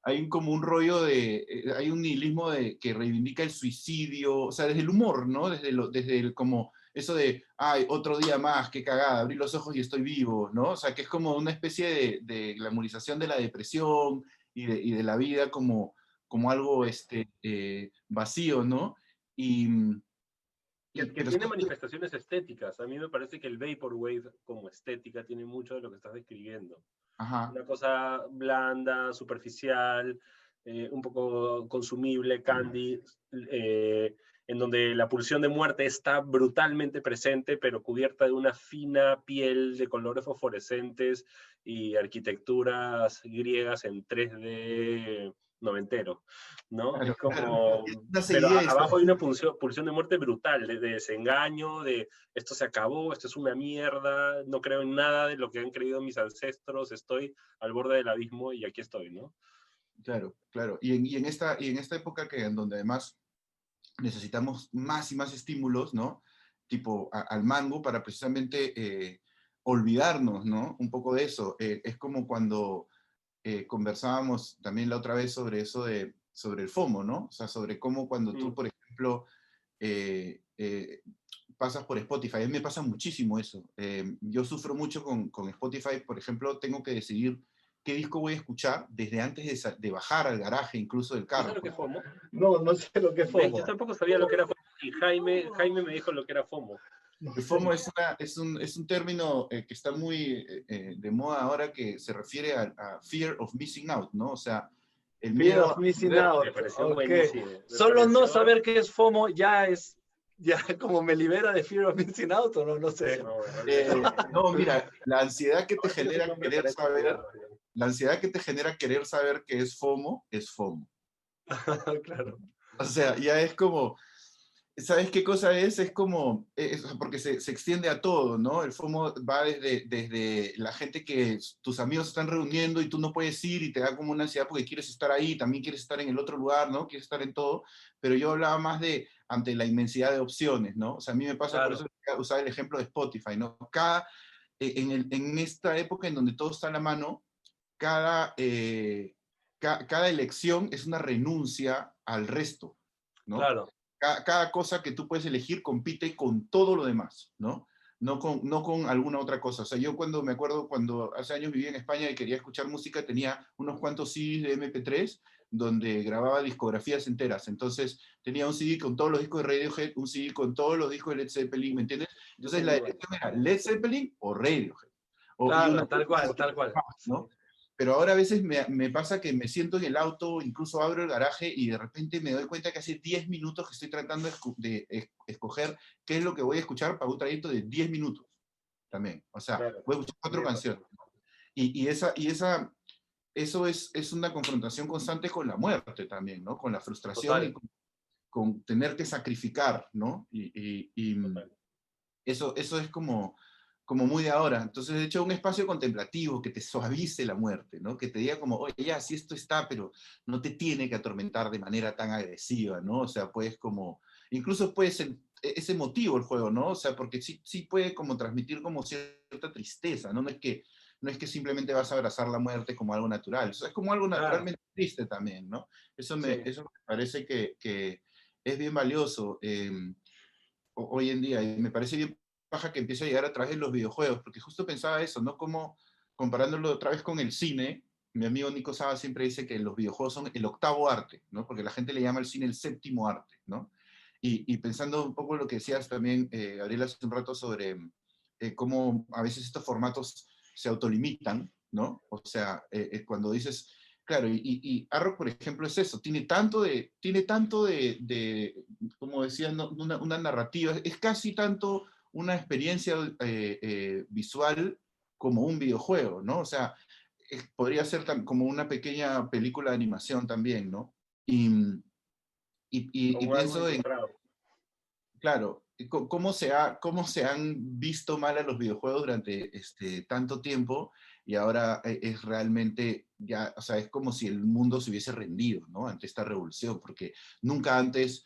hay como un rollo hay un nihilismo que reivindica el suicidio, o sea, desde el humor, ¿no? Desde el como eso de, ay, otro día más, qué cagada, abrí los ojos y estoy vivo, ¿no? O sea, que es como una especie de glamorización de la depresión y de la vida como algo vacío, ¿no? Que tiene manifestaciones estéticas. A mí me parece que el Vaporwave como estética tiene mucho de lo que estás describiendo. Ajá. Una cosa blanda, superficial, un poco consumible, candy, en donde la pulsión de muerte está brutalmente presente, pero cubierta de una fina piel de colores fosforescentes y arquitecturas griegas en 3D noventero, ¿no? Claro, es como... claro. Pero abajo hay una pulsión de muerte brutal, de desengaño, de esto se acabó, esto es una mierda, no creo en nada de lo que han creído mis ancestros, estoy al borde del abismo y aquí estoy, ¿no? Claro, claro. Y en esta época en donde además necesitamos más y más estímulos, ¿no? Tipo al mango para precisamente olvidarnos, ¿no? Un poco de eso. Es como cuando conversábamos también la otra vez sobre eso sobre el FOMO, ¿no? O sea, sobre cómo cuando tú, por ejemplo, pasas por Spotify. A mí me pasa muchísimo eso. Yo sufro mucho con Spotify, por ejemplo, tengo que decidir qué disco voy a escuchar desde antes de bajar al garaje, incluso del carro. ¿No sé lo que es FOMO? No sé lo que es FOMO. Yo tampoco sabía lo que era FOMO. Y Jaime me dijo lo que era FOMO. El FOMO es un término que está muy de moda ahora, que se refiere a Fear of Missing Out, ¿no? O sea, el miedo of Missing Out. Me pareció okay. buenísimo. Solo no saber qué es FOMO ya es Ya, como me libera de Fear of Missing Out, o no, no sé. No, mira, la ansiedad que te Ahora tienes un genera nombre querer para ese saber, programa, ya. la ansiedad que te genera querer saber qué es FOMO, es FOMO. Claro, O sea, ya es como, ¿sabes qué cosa es? Es como, porque se extiende a todo, ¿no? El FOMO va desde la gente que tus amigos se están reuniendo y tú no puedes ir y te da como una ansiedad porque quieres estar ahí, también quieres estar en el otro lugar, ¿no? Quieres estar en todo, pero yo hablaba más de ante la inmensidad de opciones, ¿no? O sea, a mí me pasa, por claro, eso usaba el ejemplo de Spotify, ¿no? En esta época en donde todo está a la mano, cada, cada elección es una renuncia al resto, ¿no? claro. Cada cosa que tú puedes elegir compite con todo lo demás, ¿no? No con alguna otra cosa. O sea, yo cuando me acuerdo, cuando hace años vivía en España y quería escuchar música, tenía unos cuantos CDs de MP3 donde grababa discografías enteras. Entonces, tenía un CD con todos los discos de Radiohead, un CD con todos los discos de Led Zeppelin, ¿me entiendes? Yo Entonces, tengo la igual. elección era Led Zeppelin o Radiohead. Y una Claro, tal cual, tal cual. ¿no? Pero ahora a veces me pasa que me siento en el auto, incluso abro el garaje y de repente me doy cuenta que hace 10 minutos que estoy tratando de escoger qué es lo que voy a escuchar para un trayecto de 10 minutos también. O sea, Claro, voy a escuchar a mí 4 me pasa. canciones. Eso es una confrontación constante con la muerte también, ¿no? Con la frustración y Total. con tener que sacrificar, ¿no? Total. Eso es como muy de ahora. Entonces, de hecho, un espacio contemplativo que te suavice la muerte, ¿no? Que te diga como, oye, ya, sí esto está, pero no te tiene que atormentar de manera tan agresiva, ¿no? O sea, puedes como, incluso puede ser, es emotivo el juego, ¿no? O sea, porque sí puede como transmitir como cierta tristeza, ¿no? No es que simplemente vas a abrazar la muerte como algo natural, o sea, es como algo Claro, naturalmente triste también, ¿no? sí. Eso me parece que es bien valioso. Hoy en día. Y me parece bien paja que empiece a llegar a través de los videojuegos, porque justo pensaba eso, ¿no? Como comparándolo otra vez con el cine, mi amigo Nico Saba siempre dice que los videojuegos son el octavo arte, ¿no? Porque la gente le llama al cine el séptimo arte, ¿no? Y pensando un poco lo que decías también, Gabriel, hace un rato sobre cómo a veces estos formatos se autolimitan, ¿no? O sea, cuando dices, claro, y Arrow, por ejemplo, es eso, tiene tanto de como decía, una narrativa, es casi tanto una experiencia visual como un videojuego, ¿no? O sea, podría ser como una pequeña película de animación también, ¿no? Y Como algo pienso en, involucrado. claro, cómo se han visto mal a los videojuegos durante tanto tiempo y ahora es realmente ya, o sea, es como si el mundo se hubiese rendido, ¿no? Ante esta revolución, porque nunca antes,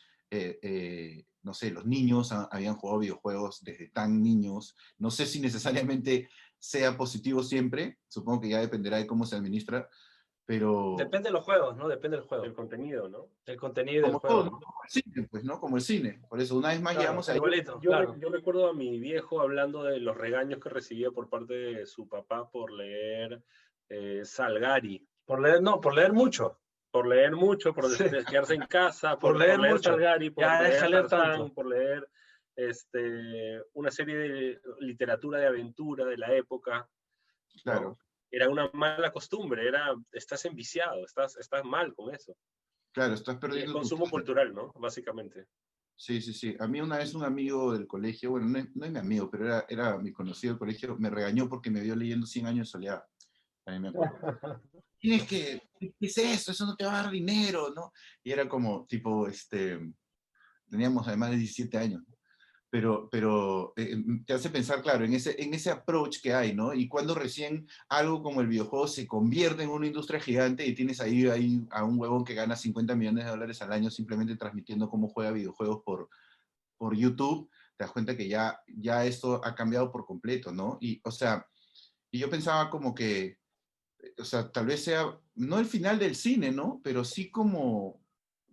no sé, los niños habían jugado videojuegos desde tan niños. No sé si necesariamente sea positivo siempre, supongo que ya dependerá de cómo se administra, pero Depende de los juegos, ¿no? Depende del El juego. contenido, ¿no? El contenido y del como todo, juego, ¿no? ¿no? Como el cine, pues, ¿no? Como el cine. Por eso, una vez más Claro, llegamos a... igualito, claro. Yo recuerdo a mi viejo hablando de los regaños que recibía por parte de su papá por leer Salgari, Por leer mucho. por leer mucho, por Sí, quedarse en casa, por por leer leer mucho. Salgari, por Ya deja leer leer Tarzán, tanto. por leer una serie de literatura de aventura de la época, ¿no? Claro. Era una mala costumbre, estás enviciado, estás mal con eso. Claro, estás Y es perdiendo tu consumo tiempo. cultural, ¿no? Básicamente. Sí, sí, sí. A mí una vez un amigo del colegio, bueno, no es mi amigo, pero era mi conocido del colegio, me regañó porque me vio leyendo 100 años de soledad. También me acuerdo. ¿Qué es eso? Eso no te va a dar dinero, ¿no? Y era como, tipo, teníamos además de 17 años, ¿no? Pero te hace pensar, claro, en ese approach que hay, ¿no? Y cuando recién algo como el videojuego se convierte en una industria gigante y tienes ahí a un huevón que gana 50 millones de dólares al año simplemente transmitiendo cómo juega videojuegos por YouTube, te das cuenta que ya esto ha cambiado por completo, ¿no? Y, o sea, y yo pensaba como que, o sea, tal vez sea, no el final del cine, ¿no? Pero sí como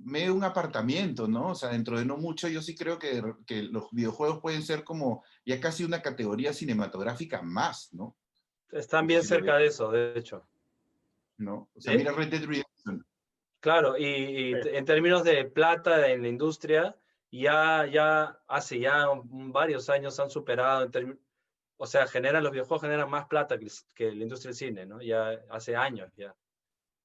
medio un apartamiento, ¿no? O sea, dentro de no mucho, yo sí creo que los videojuegos pueden ser como ya casi una categoría cinematográfica más, ¿no? Están No sé bien si lo ves, cerca de eso, de hecho. ¿no? O sea, ¿Sí? mira Red Dead Redemption. Claro, y en términos de plata en la industria, ya hace ya varios años han superado, o sea, los videojuegos generan más plata que la industria del cine, ¿no? Ya hace años ya.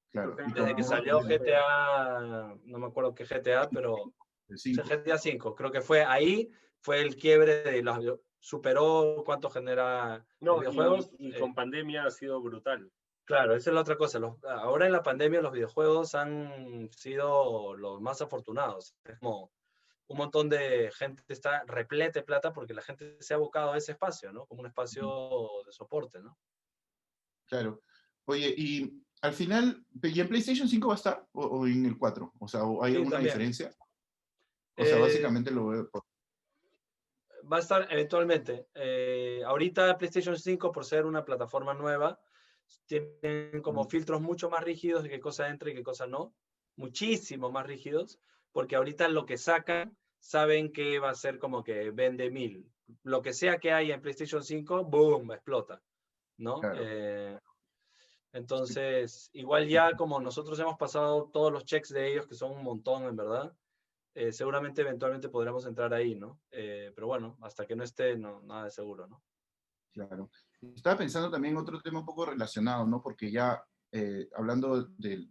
Claro. Y Desde que salió Totalmente. GTA, no me acuerdo qué GTA, pero El O sea, 5. GTA 5, creo que fue ahí, fue el quiebre de los, superó cuánto genera los No, videojuegos. y con pandemia ha sido brutal. Claro, esa es la otra cosa. Ahora en la pandemia los videojuegos han sido los más afortunados. Es como un montón de gente está repleta de plata porque la gente se ha abocado a ese espacio, ¿no? Como un espacio de soporte, ¿no? Claro. Oye, y al final, ¿y en PlayStation 5 va a estar? ¿O en el 4? O sea, ¿hay Sí, alguna también. diferencia? O sea, Eh, básicamente lo veo por... Va a estar eventualmente. Ahorita PlayStation 5, por ser una plataforma nueva, tienen como filtros mucho más rígidos de qué cosa entra y qué cosa no. Muchísimo más rígidos, porque ahorita lo que sacan, saben que va a ser como que vende 1000. Lo que sea que haya en PlayStation 5, boom, explota, ¿no? Claro. Entonces, igual ya como nosotros hemos pasado todos los checks de ellos, que son un montón en verdad, seguramente eventualmente podremos entrar ahí, ¿no? Pero bueno, hasta que no esté, no, nada de seguro, ¿no? Claro. Estaba pensando también en otro tema un poco relacionado, ¿no? Porque ya hablando del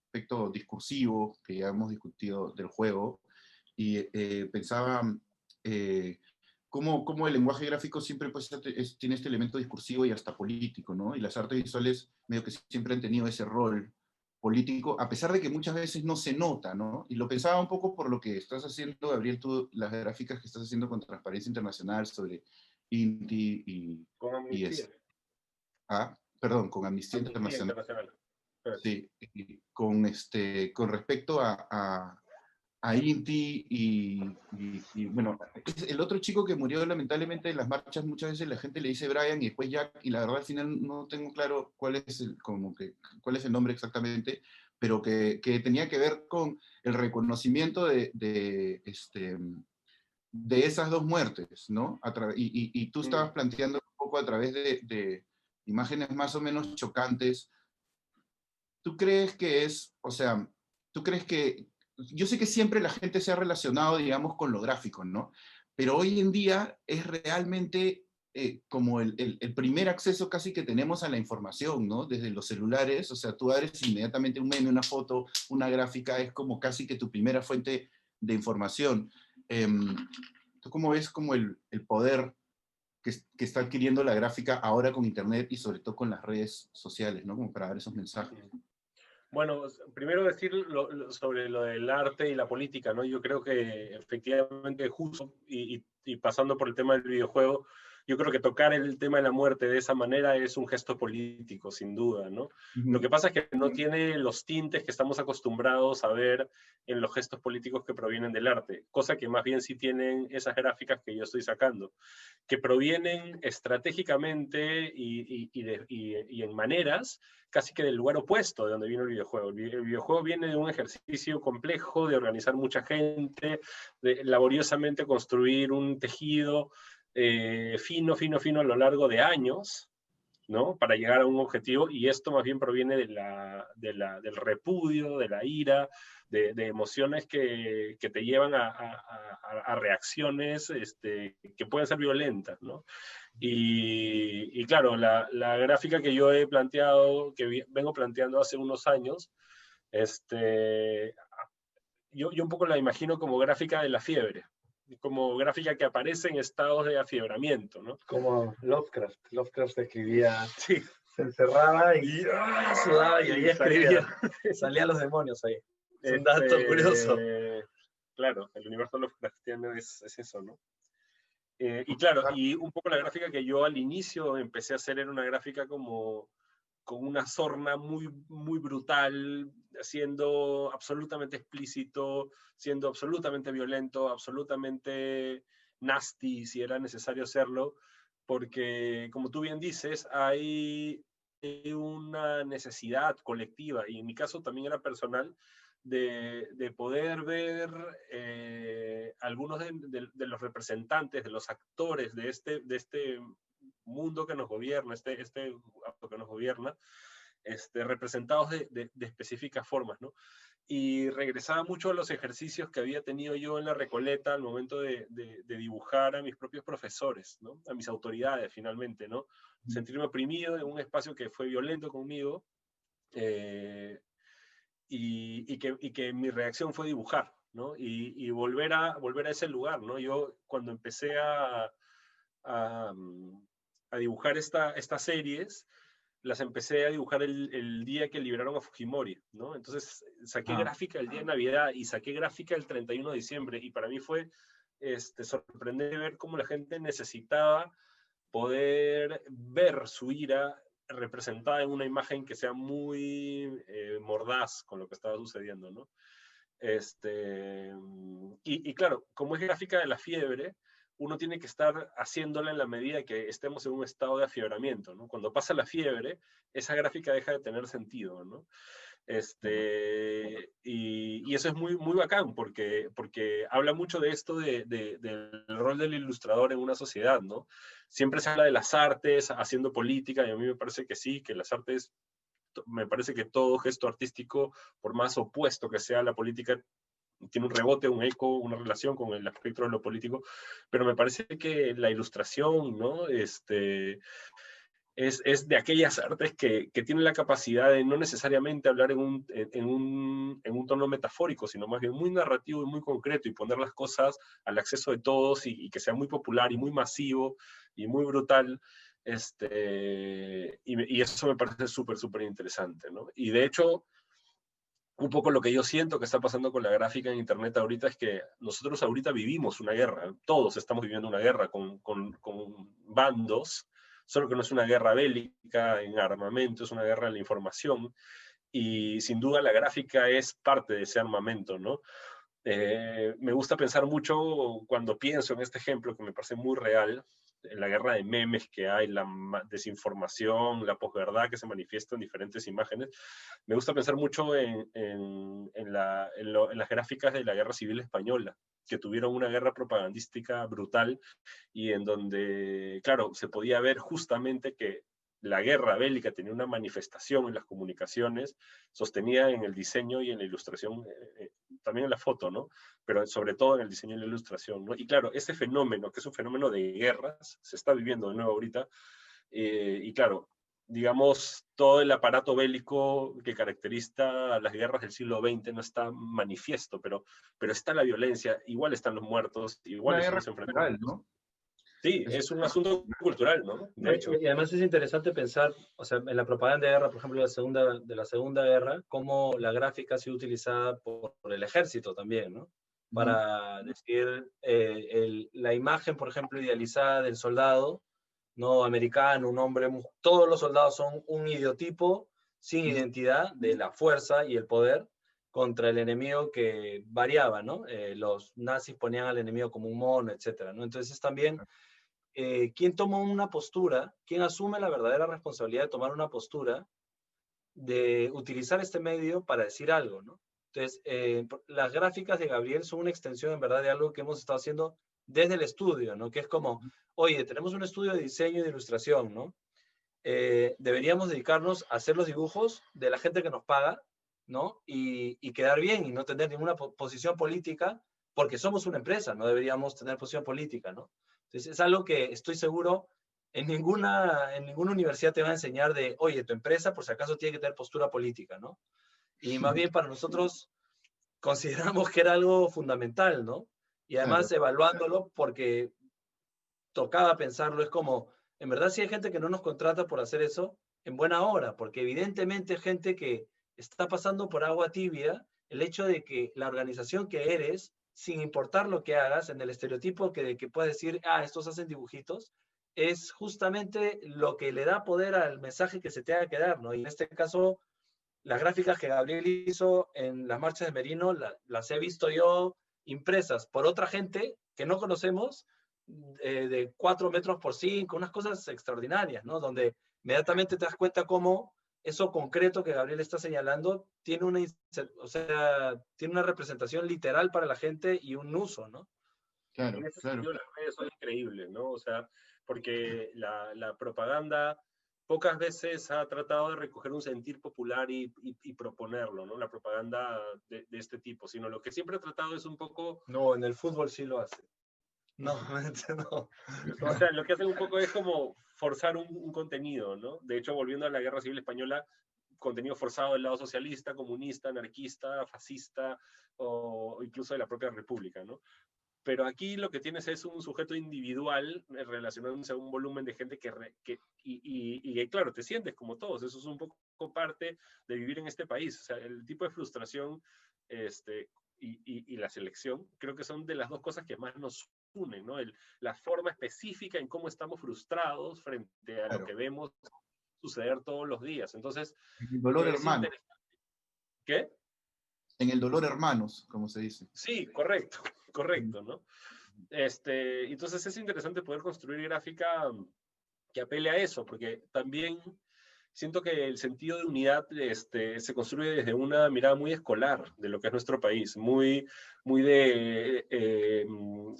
aspecto discursivo que ya hemos discutido del juego, y pensaba cómo el lenguaje gráfico siempre pues, tiene este elemento discursivo y hasta político, ¿no? Y las artes visuales medio que siempre han tenido ese rol político, a pesar de que muchas veces no se nota, ¿no? Y lo pensaba un poco por lo que estás haciendo, Gabriel, tú, las gráficas que estás haciendo con Transparencia Internacional sobre Inti Con y amnistía. perdón, con Amnistía Amnistía Internacional, Internacional. Claro. sí, y con respecto a Inti bueno, el otro chico que murió lamentablemente en las marchas, muchas veces la gente le dice Brian y después Jack, y la verdad al final no tengo claro cuál es el nombre exactamente, pero que tenía que ver con el reconocimiento de esas dos muertes, ¿no? Y tú estabas planteando un poco a través de imágenes más o menos chocantes. ¿Tú crees que o sea, tú crees que, yo sé que siempre la gente se ha relacionado, digamos, con lo gráfico, ¿no? Pero hoy en día es realmente como el primer acceso casi que tenemos a la información, ¿no? Desde los celulares, o sea, tú abres inmediatamente un meme, una foto, una gráfica, es como casi que tu primera fuente de información. ¿Tú cómo ves como el poder que está adquiriendo la gráfica ahora con Internet y sobre todo con las redes sociales, ¿no? Como para dar esos mensajes. Bueno, primero decir sobre lo del arte y la política, ¿no? Yo creo que efectivamente justo, y pasando por el tema del videojuego, yo creo que tocar el tema de la muerte de esa manera es un gesto político, sin duda, ¿no? Lo que pasa es que no tiene los tintes que estamos acostumbrados a ver en los gestos políticos que provienen del arte, cosa que más bien sí tienen esas gráficas que yo estoy sacando, que provienen estratégicamente y en maneras casi que del lugar opuesto de donde viene el videojuego. El videojuego viene de un ejercicio complejo de organizar mucha gente, de laboriosamente construir un tejido fino a lo largo de años, ¿no? Para llegar a un objetivo, y esto más bien proviene del repudio, de la ira, de emociones que te llevan a reacciones que pueden ser violentas, ¿no? Y claro, la gráfica que yo he planteado, que vengo planteando hace unos años, yo un poco la imagino como gráfica de la fiebre, como gráfica que aparece en estados de afiebramiento, ¿no? Como Lovecraft. Lovecraft escribía, Sí. se encerraba y sudaba y ahí escribía. Salían los demonios ahí. Es un dato curioso. Claro, el universo Lovecraftiano es eso, ¿no? Y claro, y un poco la gráfica que yo al inicio empecé a hacer era una gráfica como con una sorna muy, muy brutal, siendo absolutamente explícito, siendo absolutamente violento, absolutamente nasty, si era necesario serlo, porque, como tú bien dices, hay una necesidad colectiva, y en mi caso también era personal, de poder ver algunos de los representantes, de los actores de este mundo que nos gobierna, este acto que nos gobierna, representados de específicas formas, ¿no? Y regresaba mucho a los ejercicios que había tenido yo en la Recoleta al momento de dibujar a mis propios profesores, ¿no? A mis autoridades, finalmente, ¿no? Sentirme oprimido en un espacio que fue violento conmigo, y que mi reacción fue dibujar, ¿no? Y volver a ese lugar, ¿no? Yo cuando empecé a, a dibujar estas series, las empecé a dibujar el día que liberaron a Fujimori, ¿no? Entonces saqué gráfica el día de Navidad y saqué gráfica el 31 de diciembre, y para mí fue sorprendente ver cómo la gente necesitaba poder ver su ira representada en una imagen que sea muy mordaz con lo que estaba sucediendo, ¿no? Y claro, como es gráfica de la fiebre, uno tiene que estar haciéndola en la medida que estemos en un estado de afiebramiento, ¿no? Cuando pasa la fiebre, esa gráfica deja de tener sentido, ¿no? Y eso es muy, muy bacán, porque habla mucho de esto del rol del ilustrador en una sociedad, ¿no? Siempre se habla de las artes haciendo política, y a mí me parece que sí, que las artes, me parece que todo gesto artístico, por más opuesto que sea a la política, tiene un rebote, un eco, una relación con el espectro de lo político, pero me parece que la ilustración, ¿no? Es de aquellas artes que tienen la capacidad de no necesariamente hablar en un tono metafórico, sino más bien muy narrativo y muy concreto, y poner las cosas al acceso de todos, y que sea muy popular y muy masivo y muy brutal. Y eso me parece súper, súper interesante, ¿no? Y de hecho, un poco lo que yo siento que está pasando con la gráfica en Internet ahorita es que nosotros ahorita vivimos una guerra, todos estamos viviendo una guerra con bandos, solo que no es una guerra bélica en armamento, es una guerra en la información, y sin duda la gráfica es parte de ese armamento, ¿no? Me gusta pensar mucho cuando pienso en este ejemplo que me parece muy real, en la guerra de memes que hay, la desinformación, la posverdad que se manifiesta en diferentes imágenes. Me gusta pensar mucho en las gráficas de la Guerra Civil Española, que tuvieron una guerra propagandística brutal, y en donde, claro, se podía ver justamente que la guerra bélica tenía una manifestación en las comunicaciones, sostenida en el diseño y en la ilustración, también en la foto, ¿no? Pero sobre todo en el diseño y la ilustración, ¿no? Y claro, ese fenómeno, que es un fenómeno de guerras, se está viviendo de nuevo ahorita, y claro, digamos, todo el aparato bélico que caracteriza las guerras del siglo XX no está manifiesto, pero está la violencia, igual están los muertos, igual Una están guerra los cultural, enfrentamientos. ¿no? Sí, Es es un asunto cultural, ¿no? No, De hecho. y además es interesante pensar, o sea, en la propaganda de guerra, por ejemplo, de la Segunda Guerra, cómo la gráfica ha sido utilizada por el ejército también, ¿no? Para decir, la imagen, por ejemplo, idealizada del soldado, ¿no? Americano, un hombre, todos los soldados son un idiotipo sin identidad de la fuerza y el poder contra el enemigo que variaba, ¿no? Los nazis ponían al enemigo como un mono, etcétera, ¿no? Entonces también quién toma una postura, quién asume la verdadera responsabilidad de tomar una postura, de utilizar este medio para decir algo, ¿no? Entonces, las gráficas de Gabriel son una extensión en verdad de algo que hemos estado haciendo desde el estudio, ¿no? Que es como, oye, tenemos un estudio de diseño y de ilustración, ¿no? Deberíamos dedicarnos a hacer los dibujos de la gente que nos paga, ¿no? Y quedar bien y no tener ninguna posición política, porque somos una empresa, no deberíamos tener posición política, ¿no? Entonces, es algo que estoy seguro en ninguna universidad te va a enseñar de, oye, tu empresa por si acaso tiene que tener postura política, ¿no? Y más bien para nosotros consideramos que era algo fundamental, ¿no? Y además Claro. evaluándolo porque tocaba pensarlo, es como, en verdad si hay gente que no nos contrata por hacer eso, en buena hora, porque evidentemente hay gente que está pasando por agua tibia el hecho de que la organización que eres, sin importar lo que hagas, en el estereotipo que puedes decir, ah, estos hacen dibujitos, es justamente lo que le da poder al mensaje que se te haga quedar, ¿no? Y en este caso, las gráficas que Gabriel hizo en las marchas de Merino, las he visto yo impresas por otra gente que no conocemos, de 4 metros por 5, unas cosas extraordinarias, ¿no? Donde inmediatamente te das cuenta cómo eso concreto que Gabriel está señalando tiene tiene una representación literal para la gente y un uso, ¿no? Claro, En ese claro. sentido, las redes son increíbles, ¿no? O sea, porque la propaganda pocas veces ha tratado de recoger un sentir popular y proponerlo, ¿no? La propaganda de este tipo, sino lo que siempre ha tratado es un poco... No, en el fútbol sí lo hace. No, no. O sea, lo que hacen un poco es como forzar un contenido, ¿no? De hecho, volviendo a la Guerra Civil Española, contenido forzado del lado socialista, comunista, anarquista, fascista, o incluso de la propia república, ¿no? Pero aquí lo que tienes es un sujeto individual relacionándose a un volumen de gente y claro, te sientes como todos. Eso es un poco parte de vivir en este país. O sea, el tipo de frustración y la selección creo que son de las dos cosas que más nos unen, ¿no? La forma específica en cómo estamos frustrados frente a lo que vemos suceder todos los días. Entonces, el dolor hermano. ¿Qué? En el dolor hermanos, como se dice. Sí, correcto, ¿no? Entonces es interesante poder construir gráfica que apele a eso, porque también siento que el sentido de unidad se construye desde una mirada muy escolar de lo que es nuestro país, muy de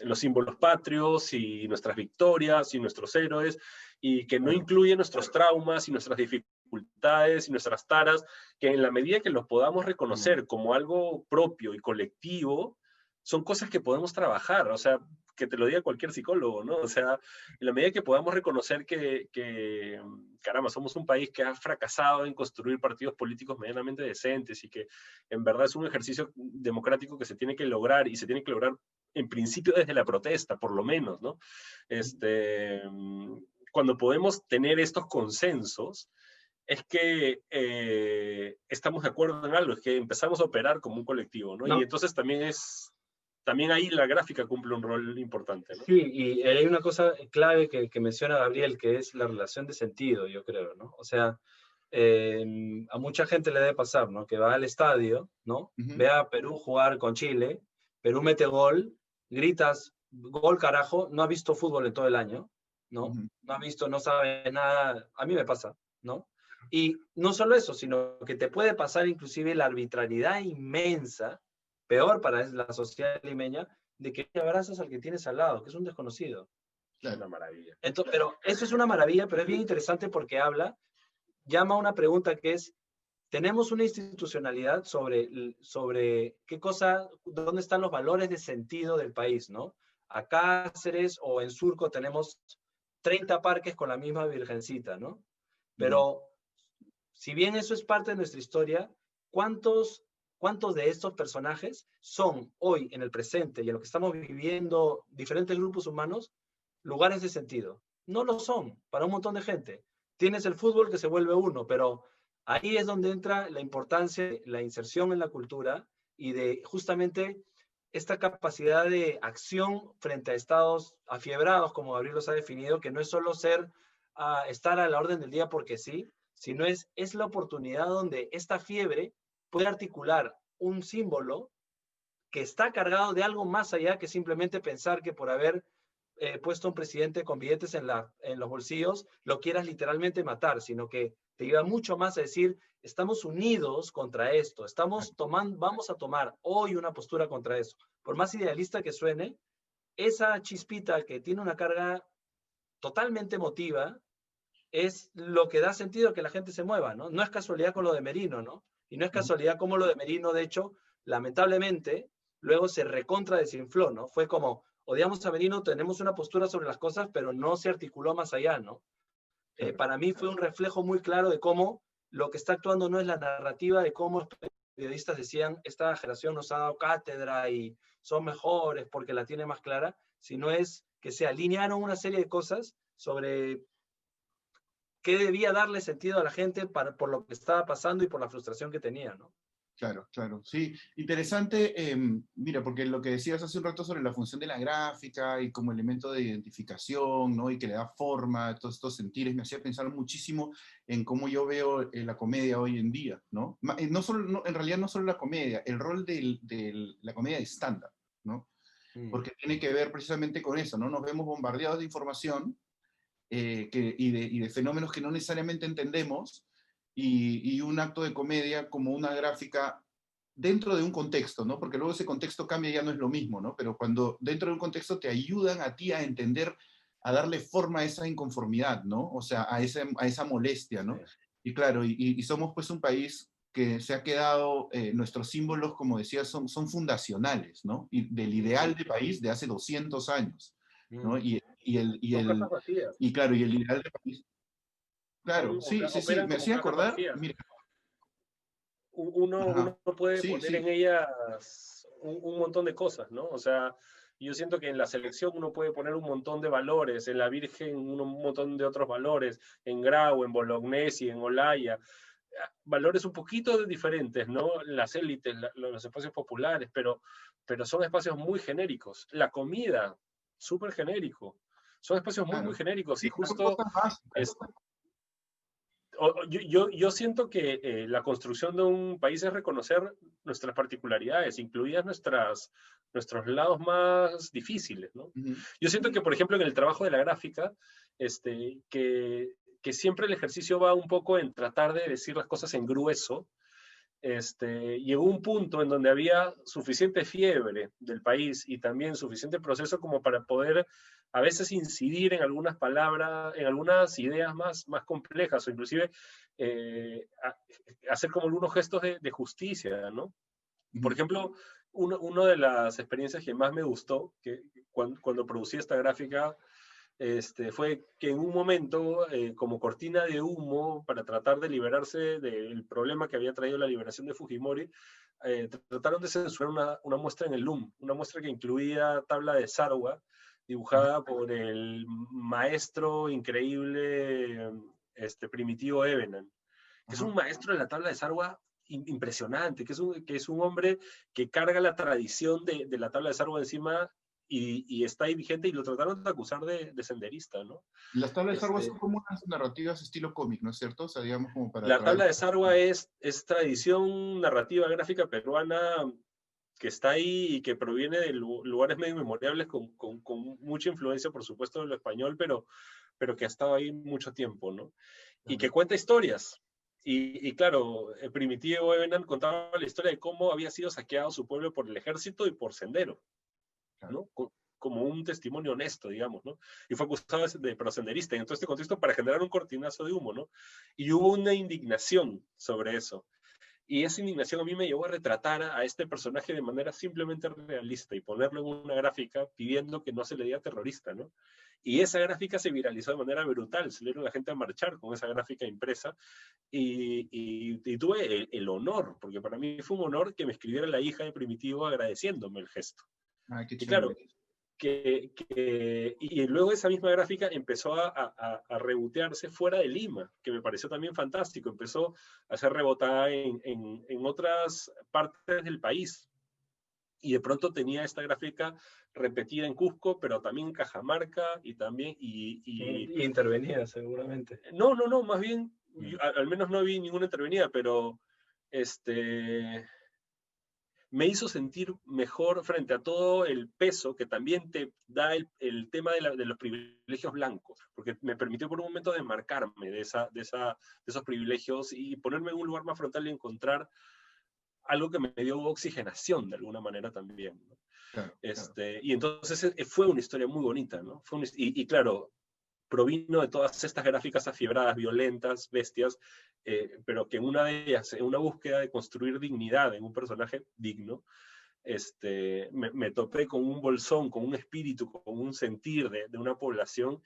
los símbolos patrios y nuestras victorias y nuestros héroes, y que no incluye nuestros traumas y nuestras dificultades y nuestras taras, que en la medida que los podamos reconocer como algo propio y colectivo, son cosas que podemos trabajar, o sea, que te lo diga cualquier psicólogo, ¿no? O sea, en la medida que podamos reconocer que caramba, somos un país que ha fracasado en construir partidos políticos medianamente decentes y que en verdad es un ejercicio democrático que se tiene que lograr y se tiene que lograr en principio desde la protesta, por lo menos, ¿no? Cuando podemos tener estos consensos, es que estamos de acuerdo en algo, es que empezamos a operar como un colectivo, ¿no? Y entonces también ahí la gráfica cumple un rol importante, ¿no? Sí, y hay una cosa clave que menciona Gabriel, que es la relación de sentido, yo creo, ¿no? O sea, a mucha gente le debe pasar, ¿no? Que va al estadio, ¿no? Ve a Perú jugar con Chile, Perú mete gol, gritas, gol carajo, no ha visto fútbol en todo el año, ¿no? No ha visto, no sabe nada, a mí me pasa, ¿no? Y no solo eso, sino que te puede pasar inclusive la arbitrariedad inmensa, peor para la sociedad limeña, de que abrazas al que tienes al lado, que es un desconocido. Claro. Una maravilla. Entonces, pero eso es una maravilla, pero es bien interesante porque llama a una pregunta que es, tenemos una institucionalidad sobre qué cosa, dónde están los valores de sentido del país, ¿no? A Cáceres o en Surco tenemos 30 parques con la misma virgencita, ¿no? Pero si bien eso es parte de nuestra historia, ¿cuántos de estos personajes son hoy, en el presente y en lo que estamos viviendo diferentes grupos humanos, lugares de sentido? No lo son para un montón de gente. Tienes el fútbol que se vuelve uno, pero ahí es donde entra la importancia de la inserción en la cultura y de justamente esta capacidad de acción frente a estados afiebrados, como Gabriel los ha definido, que no es solo estar a la orden del día porque sí, sino es la oportunidad donde esta fiebre puede articular un símbolo que está cargado de algo más allá que simplemente pensar que por haber puesto un presidente con billetes en los bolsillos, lo quieras literalmente matar, sino que te lleva mucho más a decir, estamos unidos contra esto, vamos a tomar hoy una postura contra eso. Por más idealista que suene, esa chispita que tiene una carga totalmente emotiva es lo que da sentido a que la gente se mueva, ¿no? No es casualidad con lo de Merino, ¿no? Y no es casualidad como lo de Merino, de hecho, lamentablemente, luego se recontra desinfló, ¿no? Fue como, odiamos a Merino, tenemos una postura sobre las cosas, pero no se articuló más allá, ¿no? Para mí fue un reflejo muy claro de cómo lo que está actuando no es la narrativa de cómo los periodistas decían, esta generación nos ha dado cátedra y son mejores porque la tiene más clara, sino es que se alinearon una serie de cosas sobre qué debía darle sentido a la gente por lo que estaba pasando y por la frustración que tenía, ¿no? Claro, claro, sí. Interesante, mira, porque lo que decías hace un rato sobre la función de la gráfica y como elemento de identificación, ¿no? Y que le da forma a todos estos sentires, me hacía pensar muchísimo en cómo yo veo la comedia hoy en día, ¿no? No solo, en realidad no solo la comedia, el rol de la comedia de stand-up, ¿no? Porque tiene que ver precisamente con eso, ¿no? Nos vemos bombardeados de información y de fenómenos que no necesariamente entendemos, y un acto de comedia como una gráfica dentro de un contexto, ¿no? Porque luego ese contexto cambia y ya no es lo mismo, ¿no? Pero cuando dentro de un contexto te ayudan a ti a entender, a darle forma a esa inconformidad, ¿no? O sea, a esa molestia, ¿no? Sí. Y claro, y somos pues un país que se ha quedado, nuestros símbolos, como decía, son fundacionales, ¿no? Y del ideal de país de hace 200 años, ¿no? Y claro, y el ideal de país. Claro, sí, me hacía acordar, mira, Ajá. uno puede Sí, poner en sí. ellas un montón de cosas, ¿no? O sea, yo siento que en la selección uno puede poner un montón de valores, en la Virgen un montón de otros valores, en Grau, en Bolognesi, en Olaya, valores un poquito diferentes, ¿no? Las élites, los espacios populares, pero son espacios muy genéricos. La comida, súper genérico. Son espacios muy, muy Claro. genéricos y Sí, son justo cosas básicas. es, yo siento que la construcción de un país es reconocer nuestras particularidades, incluidas nuestros lados más difíciles, ¿no? Ujú. Yo siento que, por ejemplo, en el trabajo de la gráfica, que siempre el ejercicio va un poco en tratar de decir las cosas en grueso, llegó un punto en donde había suficiente fiebre del país y también suficiente proceso como para poder a veces incidir en algunas palabras, en algunas ideas más complejas o inclusive eh, a, hacer como algunos gestos de justicia, ¿no? Por Ujú. ejemplo, una de las experiencias que más me gustó, que cuando producí esta gráfica, fue que en un momento, como cortina de humo, para tratar de liberarse del problema que había traído la liberación de Fujimori, trataron de censurar una muestra en el LUM, una muestra que incluía tabla de Sarwa, Ajá. dibujada por el maestro increíble Primitivo Evenan, que es un Ajá. maestro de la tabla de Sarwa impresionante, que es un hombre que carga la tradición de la tabla de Sarwa encima y está ahí vigente y lo trataron de acusar de senderista, ¿no? Y las tablas de Star Wars Este, son como unas narrativas estilo cómic, ¿no es cierto? O sea, digamos como para la atraer. tabla de Sarwa es tradición narrativa gráfica peruana que está ahí y que proviene de lugares medio memorables con mucha influencia, por supuesto, de lo español, pero que ha estado ahí mucho tiempo, ¿no? Y Claro, que cuenta historias. Y claro, el Primitivo Evenan contaba la historia de cómo había sido saqueado su pueblo por el ejército y por Sendero, claro. ¿no? Como un testimonio honesto, digamos, ¿no? Y fue acusado de prosenderista en todo este contexto para generar un cortinazo de humo, ¿no? Y hubo una indignación sobre eso. Y esa indignación a mí me llevó a retratar a este personaje de manera simplemente realista y ponerlo en una gráfica pidiendo que no se le diga terrorista, ¿no? Y esa gráfica se viralizó de manera brutal, salieron la gente a marchar con esa gráfica impresa y tuve el honor, porque para mí fue un honor que me escribiera la hija de Primitivo agradeciéndome el gesto. Ah, qué Y claro, chévere. y luego esa misma gráfica empezó a rebotearse fuera de Lima, que me pareció también fantástico. Empezó a ser rebotada en otras partes del país. Y de pronto tenía esta gráfica repetida en Cusco, pero también en Cajamarca y también... Intervenida, seguramente. no, más bien, al menos no vi ninguna intervenida, pero este, me hizo sentir mejor frente a todo el peso que también te da el tema de los privilegios blancos, porque me permitió por un momento desmarcarme de esos privilegios y ponerme en un lugar más frontal y encontrar algo que me dio oxigenación de alguna manera también, ¿no? Claro, claro. Y entonces fue una historia muy bonita, ¿no? Y claro, provino de todas estas gráficas afibradas, violentas, bestias, pero que en una de ellas, en una búsqueda de construir dignidad en un personaje digno, me topé con un bolsón, con un espíritu, con un sentir de una población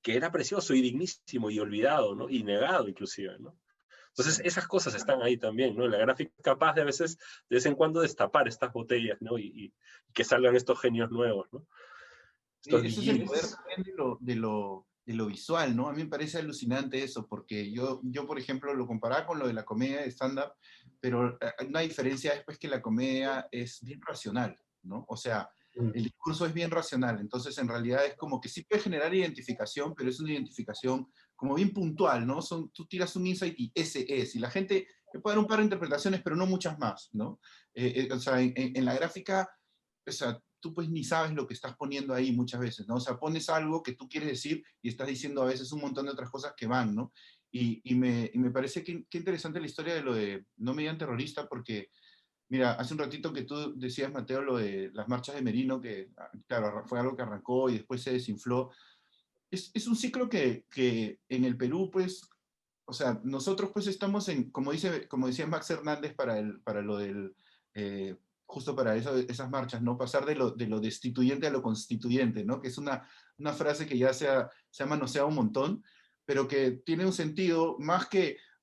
que era precioso y dignísimo y olvidado, ¿no? Y negado inclusive, ¿no? Entonces, Claro. esas cosas están ahí también, ¿no? La gráfica es capaz de a veces, de vez en cuando, destapar estas botellas, ¿no? Y que salgan estos genios nuevos, ¿no? Estos Ese es el poder DJs. también de lo visual, ¿no? A mí me parece alucinante eso, porque yo, por ejemplo, lo comparaba con lo de la comedia de stand-up, pero una diferencia es pues que la comedia es bien racional, ¿no? O sea, el discurso es bien racional, entonces en realidad es como que sí puede generar identificación, pero es una identificación como bien puntual, ¿no? Tú tiras un insight y ese es, y la gente le puede dar un par de interpretaciones, pero no muchas más, ¿no? O sea, en la gráfica, o sea, tú pues ni sabes lo que estás poniendo ahí muchas veces, ¿no? O sea, pones algo que tú quieres decir y estás diciendo a veces un montón de otras cosas que van, ¿no? Y me parece que interesante la historia de lo de no me digan terrorista, porque, mira, hace un ratito que tú decías, Mateo, lo de las marchas de Merino, que, claro, fue algo que arrancó y después se desinfló. Es un ciclo que en el Perú, pues, o sea, nosotros pues estamos en, como decía Max Hernández para lo del, eh, justo para esas marchas, ¿no? Pasar de lo destituyente a lo constituyente, ¿no? Que es una frase que ya se ha manoseado un montón, pero que tiene un sentido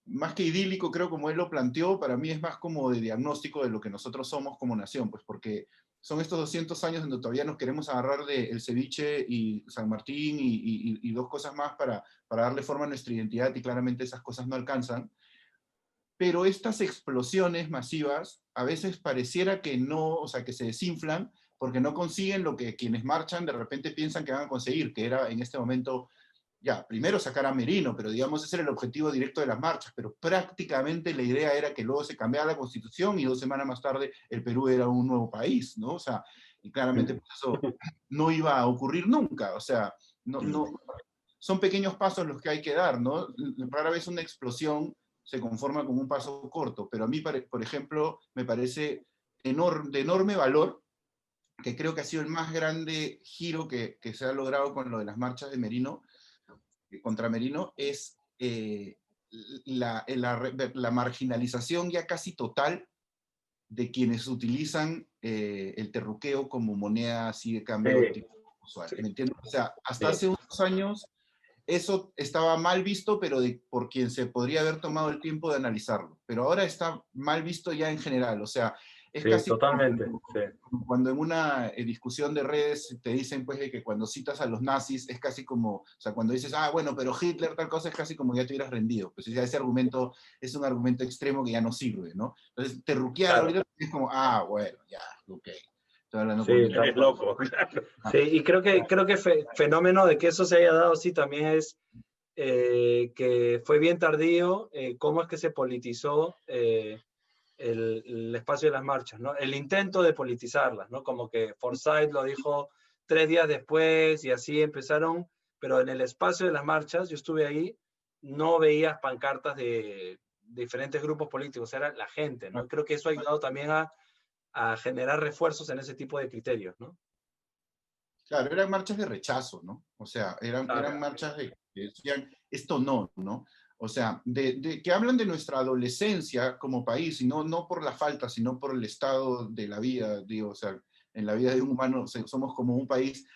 más que idílico, creo, como él lo planteó, para mí es más como de diagnóstico de lo que nosotros somos como nación, pues porque son estos 200 años donde todavía nos queremos agarrar del ceviche y San Martín y dos cosas más para darle forma a nuestra identidad, y claramente esas cosas no alcanzan. Pero estas explosiones masivas a veces pareciera que no, o sea, que se desinflan porque no consiguen lo que quienes marchan de repente piensan que van a conseguir, que era en este momento, ya, primero sacar a Merino, pero digamos ese era el objetivo directo de las marchas, pero prácticamente la idea era que luego se cambiara la constitución y 2 semanas más tarde el Perú era un nuevo país, ¿no? O sea, y claramente pues, eso no iba a ocurrir nunca, o sea, no, son pequeños pasos los que hay que dar, ¿no? Rara vez una explosión se conforma como un paso corto, pero a mí, por ejemplo, me parece de enorme valor, que creo que ha sido el más grande giro que se ha logrado con lo de las marchas de Merino, contra Merino, es la marginalización ya casi total de quienes utilizan el terruqueo como moneda así de cambio tipo usual. ¿Me entiendes? O sea, hasta hace unos años eso estaba mal visto, pero por quien se podría haber tomado el tiempo de analizarlo. Pero ahora está mal visto ya en general. O sea, es Sí, casi totalmente. Sí. como cuando en una discusión de redes te dicen pues de que cuando citas a los nazis es casi como, o sea, cuando dices, ah, bueno, pero Hitler tal cosa, es casi como ya te hubieras rendido. Pues ya ese argumento es un argumento extremo que ya no sirve, ¿no? Entonces, terruquear Claro. ahorita es como, ah, bueno, ya, ok. Estoy hablando Sí, con... Es loco, claro. sí, y creo que fenómeno de que eso se haya dado sí también es que fue bien tardío cómo es que se politizó el espacio de las marchas, ¿no? El intento de politizarlas, ¿no? Como que Forsyth lo dijo 3 días después y así empezaron, pero en el espacio de las marchas, yo estuve ahí, no veías pancartas de diferentes grupos políticos, era la gente, ¿no? Creo que eso ha ayudado también a generar refuerzos en ese tipo de criterios, ¿no? Claro, eran marchas de rechazo, ¿no? O sea, Claro. eran marchas que decían, esto no, ¿no? O sea, que hablan de nuestra adolescencia como país, y no por la falta, sino por el estado de la vida, digo, o sea, en la vida de un humano somos como un país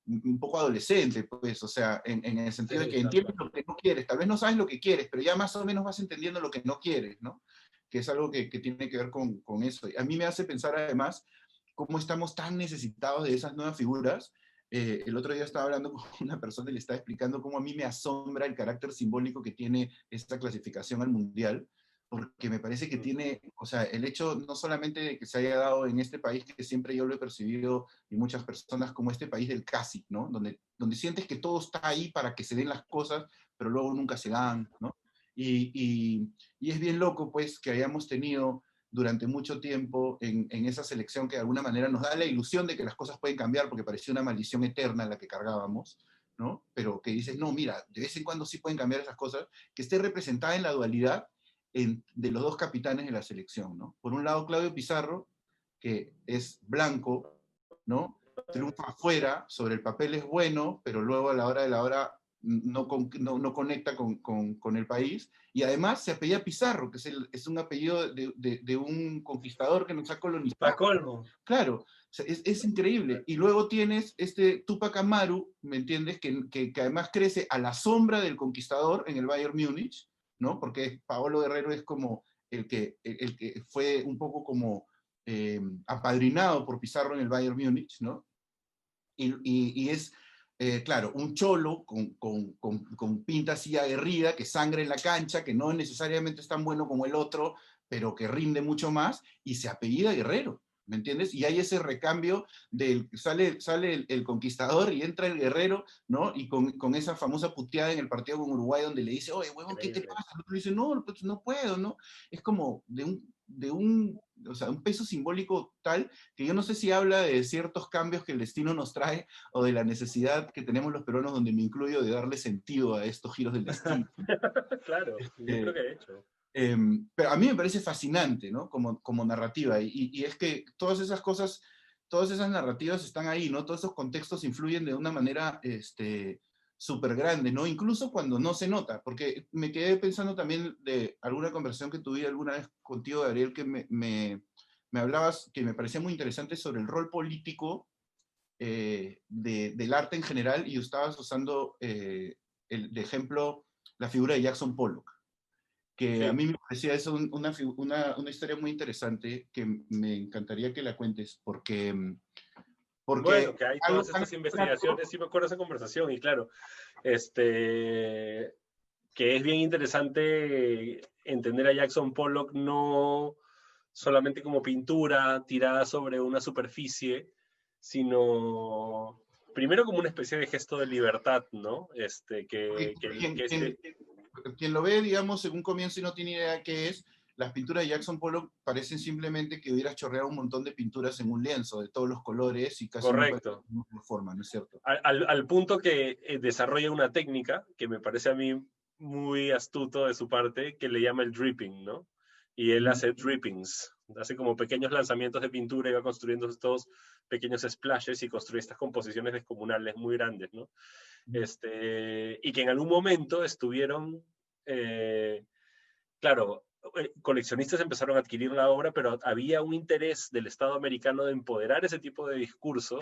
un poco adolescente, pues, o sea, en el sentido de Sí, que tal entiendes cual. lo que no quieres, tal vez no sabes lo que quieres, pero ya más o menos vas entendiendo lo que no quieres, ¿no? Que es algo que tiene que ver con eso. Y a mí me hace pensar además cómo estamos tan necesitados de esas nuevas figuras. El otro día estaba hablando con una persona y le estaba explicando cómo a mí me asombra el carácter simbólico que tiene esta clasificación al mundial, porque me parece que tiene, o sea, el hecho no solamente de que se haya dado en este país, que siempre yo lo he percibido y muchas personas como este país del casi, ¿no? Donde sientes que todo está ahí para que se den las cosas, pero luego nunca se dan, ¿no? Y es bien loco, pues, que hayamos tenido durante mucho tiempo en esa selección que de alguna manera nos da la ilusión de que las cosas pueden cambiar porque parecía una maldición eterna en la que cargábamos, ¿no? Pero que dices, no, mira, de vez en cuando sí pueden cambiar esas cosas, que esté representada en la dualidad de los dos capitanes de la selección, ¿no? Por un lado, Claudio Pizarro, que es blanco, ¿no? Triunfa afuera, sobre el papel es bueno, pero luego a la hora de la hora no conecta con el país, y además se apellida Pizarro, que es un apellido de un conquistador que nos ha Pa' colonizado. colmo. Claro, o sea, es increíble. Y luego tienes este Tupac Amaru, ¿me entiendes? Que además crece a la sombra del conquistador en el Bayern Múnich, ¿no? Porque Paolo Guerrero es como el que fue un poco como apadrinado por Pizarro en el Bayern Múnich, ¿no? Y es, claro, un cholo con pinta así aguerrida, que sangra en la cancha, que no necesariamente es tan bueno como el otro, pero que rinde mucho más, y se apellida Guerrero, ¿me entiendes? Y hay ese recambio sale el conquistador y entra el Guerrero, ¿no? Y con esa famosa puteada en el partido con Uruguay donde le dice, oye, huevón, ¿qué te Increíble. pasa? El otro le dice, no, pues no puedo, ¿no? Es como o sea, un peso simbólico tal que yo no sé si habla de ciertos cambios que el destino nos trae o de la necesidad que tenemos los peruanos, donde me incluyo, de darle sentido a estos giros del destino. Claro, yo creo Eh, que de hecho. pero a mí me parece fascinante, ¿no? Como narrativa. Y es que todas esas cosas, todas esas narrativas están ahí, ¿no? Todos esos contextos influyen de una manera súper grande, ¿no? Incluso cuando no se nota, porque me quedé pensando también de alguna conversación que tuve alguna vez contigo, Gabriel, que me hablabas, que me parecía muy interesante sobre el rol político del arte en general, y estabas usando de ejemplo la figura de Jackson Pollock. que Sí. a mí me parecía eso una historia muy interesante que me encantaría que la cuentes, porque Bueno, que hay algo todas tan estas investigaciones, sí me acuerdo de esa conversación, y claro, este, que es bien interesante entender a Jackson Pollock no solamente como pintura tirada sobre una superficie, sino primero como una especie de gesto de libertad, ¿no? quien, quien- quien lo ve, digamos, en un comienzo y no tiene idea de qué es, las pinturas de Jackson Pollock parecen simplemente que hubieras chorreado un montón de pinturas en un lienzo de todos los colores y casi no parecen Correcto. de una forma, ¿no es cierto? Al punto que desarrolla una técnica que me parece a mí muy astuto de su parte, que le llama el dripping, ¿no? Y él hace drippings, hace como pequeños lanzamientos de pintura y va construyendo estos pequeños splashes y construye estas composiciones descomunales muy grandes, ¿no? Y que en algún momento estuvieron, claro, coleccionistas empezaron a adquirir la obra, pero había un interés del Estado americano de empoderar ese tipo de discurso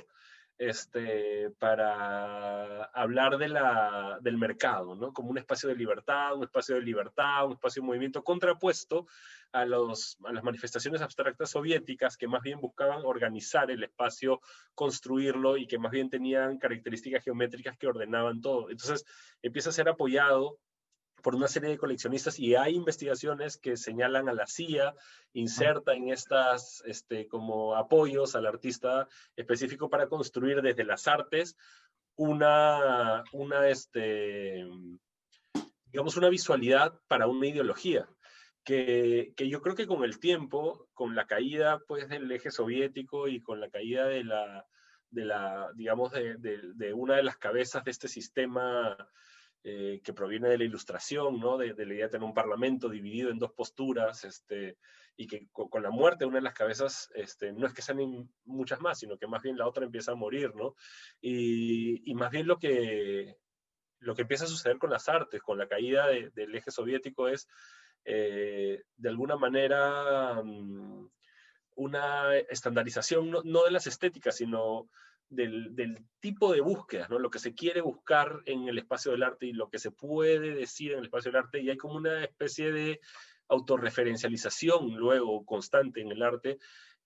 para hablar del mercado, ¿no? Como un espacio de libertad, un espacio de libertad, un espacio de movimiento contrapuesto a las manifestaciones abstractas soviéticas que más bien buscaban organizar el espacio, construirlo y que más bien tenían características geométricas que ordenaban todo. Entonces empieza a ser apoyado por una serie de coleccionistas y hay investigaciones que señalan a la CIA inserta en estas como apoyos al artista específico para construir desde las artes digamos, una visualidad para una ideología. Que yo creo que con el tiempo, con la caída pues, del eje soviético y con la caída digamos, de una de las cabezas de este sistema que proviene de la ilustración, ¿no? De la idea de tener un parlamento dividido en dos posturas, y que con la muerte de una de las cabezas, no es que sean muchas más, sino que más bien la otra empieza a morir, ¿no? Y más bien lo que empieza a suceder con las artes, con la caída del eje soviético, es de alguna manera una estandarización, no de las estéticas, sino del tipo de búsquedas, ¿no? Lo que se quiere buscar en el espacio del arte y lo que se puede decir en el espacio del arte, y hay como una especie de autorreferencialización luego constante en el arte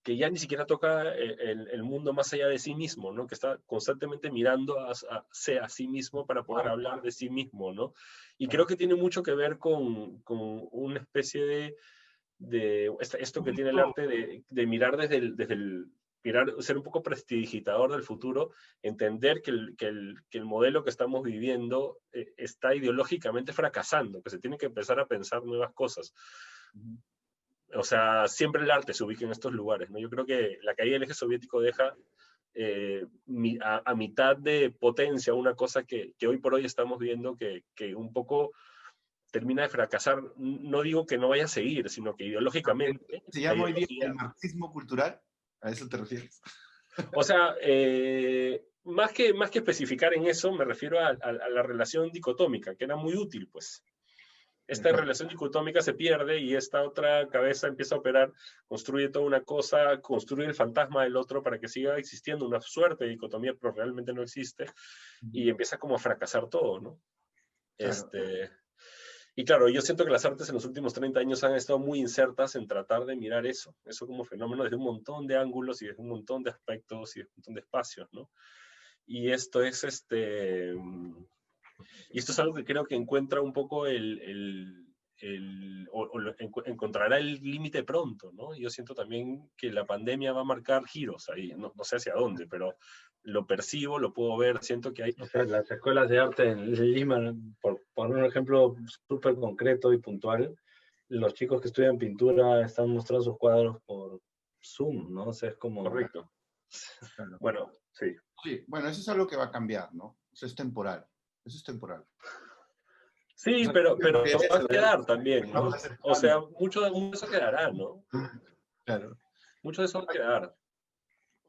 que ya ni siquiera toca el mundo más allá de sí mismo, ¿no? Que está constantemente mirando a sí mismo para poder hablar de sí mismo, ¿no? Y creo que tiene mucho que ver con una especie esto que tiene el arte de mirar mirar, ser un poco prestidigitador del futuro, entender que el modelo que estamos viviendo está ideológicamente fracasando, que se tiene que empezar a pensar nuevas cosas. O sea, siempre el arte se ubica en estos lugares, ¿no? Yo creo que la caída del eje soviético deja a mitad de potencia una cosa que hoy por hoy estamos viendo que un poco termina de fracasar. No digo que no vaya a seguir, sino que ideológicamente Se la llama hoy día el ideología... marxismo cultural, ¿a eso te refieres? O sea, más que especificar en eso, me refiero a la relación dicotómica, que era muy útil, pues. Esta Claro. relación dicotómica se pierde y esta otra cabeza empieza a operar, construye toda una cosa, construye el fantasma del otro para que siga existiendo una suerte de dicotomía, pero realmente no existe, y empieza como a fracasar todo, ¿no? Claro. Y claro, yo siento que las artes en los últimos 30 años han estado muy insertas en tratar de mirar eso como fenómeno desde un montón de ángulos y desde un montón de aspectos y desde un montón de espacios, ¿no? Y esto es y esto es algo que creo que encuentra un poco encontrará el límite pronto, ¿no? Yo siento también que la pandemia va a marcar giros ahí, no sé hacia dónde, pero lo percibo, lo puedo ver, siento que hay... O sea, las escuelas de arte en Lima, por poner un ejemplo súper concreto y puntual, los chicos que estudian pintura están mostrando sus cuadros por Zoom, ¿no? O sea, es como... Correcto. Claro. Bueno, sí. Sí, bueno, eso es algo que va a cambiar, ¿no? Eso es temporal. Eso es temporal. O Sí, sea, pero es va a eso, quedar también, ¿no? vamos a hacer O sea, cambio. mucho de eso quedará, ¿no? Claro. Mucho de eso va a quedar.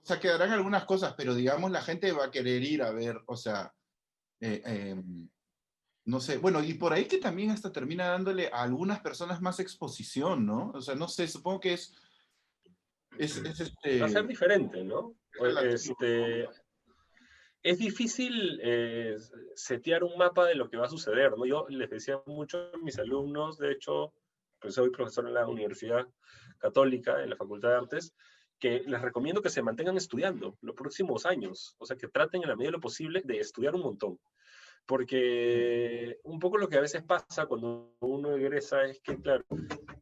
O sea, quedarán algunas cosas, pero digamos la gente va a querer ir a ver, o sea, eh, eh, no sé, bueno, y por ahí que también hasta termina dándole a algunas personas más exposición, ¿no? O sea, no sé, supongo que Va a ser diferente, ¿no? es relativo, Es difícil setear un mapa de lo que va a suceder, ¿no? Yo les decía mucho a mis alumnos, de hecho, soy profesor en la Universidad Católica, en la Facultad de Artes, que les recomiendo que se mantengan estudiando los próximos años, o sea, que traten en la medida de lo posible de estudiar un montón. Porque un poco lo que a veces pasa cuando uno egresa es que, claro,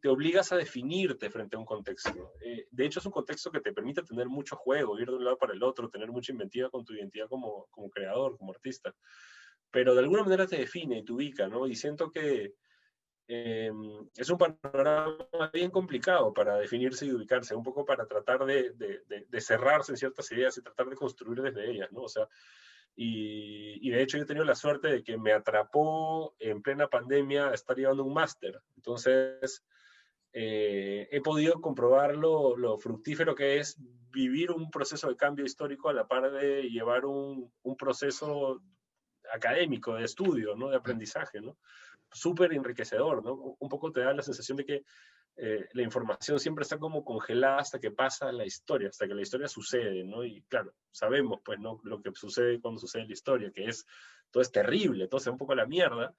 te obligas a definirte frente a un contexto. De hecho, es un contexto que te permite tener mucho juego, ir de un lado para el otro, tener mucha inventiva con tu identidad como creador, como artista. Pero de alguna manera te define y te ubica, ¿no? Y siento que es un panorama bien complicado para definirse y ubicarse, un poco para tratar de cerrarse en ciertas ideas y tratar de construir desde ellas, ¿no? O sea, y de hecho yo he tenido la suerte de que me atrapó en plena pandemia a estar llevando un máster. Entonces, he podido comprobar lo fructífero que es vivir un proceso de cambio histórico a la par de llevar un proceso académico, de estudio, ¿no? De aprendizaje, ¿no? Súper enriquecedor, ¿no? Un poco te da la sensación de que la información siempre está como congelada hasta que pasa la historia, hasta que la historia sucede, ¿no? Y claro, sabemos, pues, ¿no? Lo que sucede cuando sucede la historia, que es, todo es terrible, todo se va un poco a la mierda,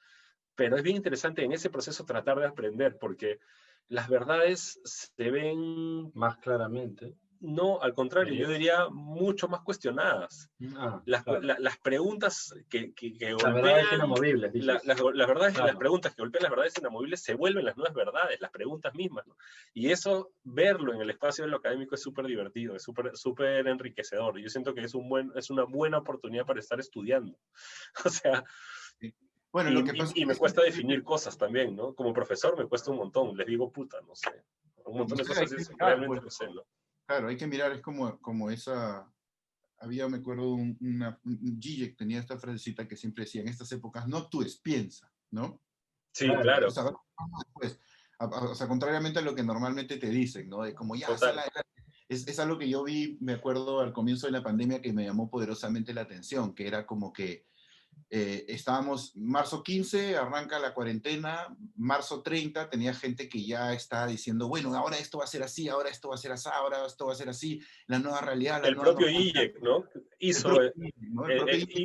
pero es bien interesante en ese proceso tratar de aprender, porque las verdades se ven, Más claramente. no, al contrario, yo diría mucho más cuestionadas. Claro. Las preguntas que Las verdades golpean, inamovibles, dices. las verdades, Claro. las preguntas que golpean las verdades inamovibles se vuelven las nuevas verdades, las preguntas mismas, ¿no? Y eso, verlo en el espacio de lo académico es súper divertido, es súper enriquecedor. Yo siento que es una buena oportunidad para estar estudiando. O sea, bueno, lo que pasa y me es cuesta que, definir cosas también, ¿no? Como profesor me cuesta un montón, les digo puta, no sé. Un montón de cosas es, realmente no sé, ¿no? Claro, hay que mirar, es como esa, me acuerdo, un Zizek tenía esta frasecita que siempre decía, en estas épocas, no actúes, piensa, ¿no? Sí, claro. O sea, pues, o sea, contrariamente a lo que normalmente te dicen, ¿no? De como ya, es algo que yo vi, me acuerdo al comienzo de la pandemia que me llamó poderosamente la atención, que era como que estábamos, marzo 15, arranca la cuarentena, marzo 30, tenía gente que ya estaba diciendo, bueno, ahora esto va a ser así, ahora esto va a ser así, ahora esto va a ser así, la nueva realidad, la el nueva propio normalidad. Zizek, ¿no?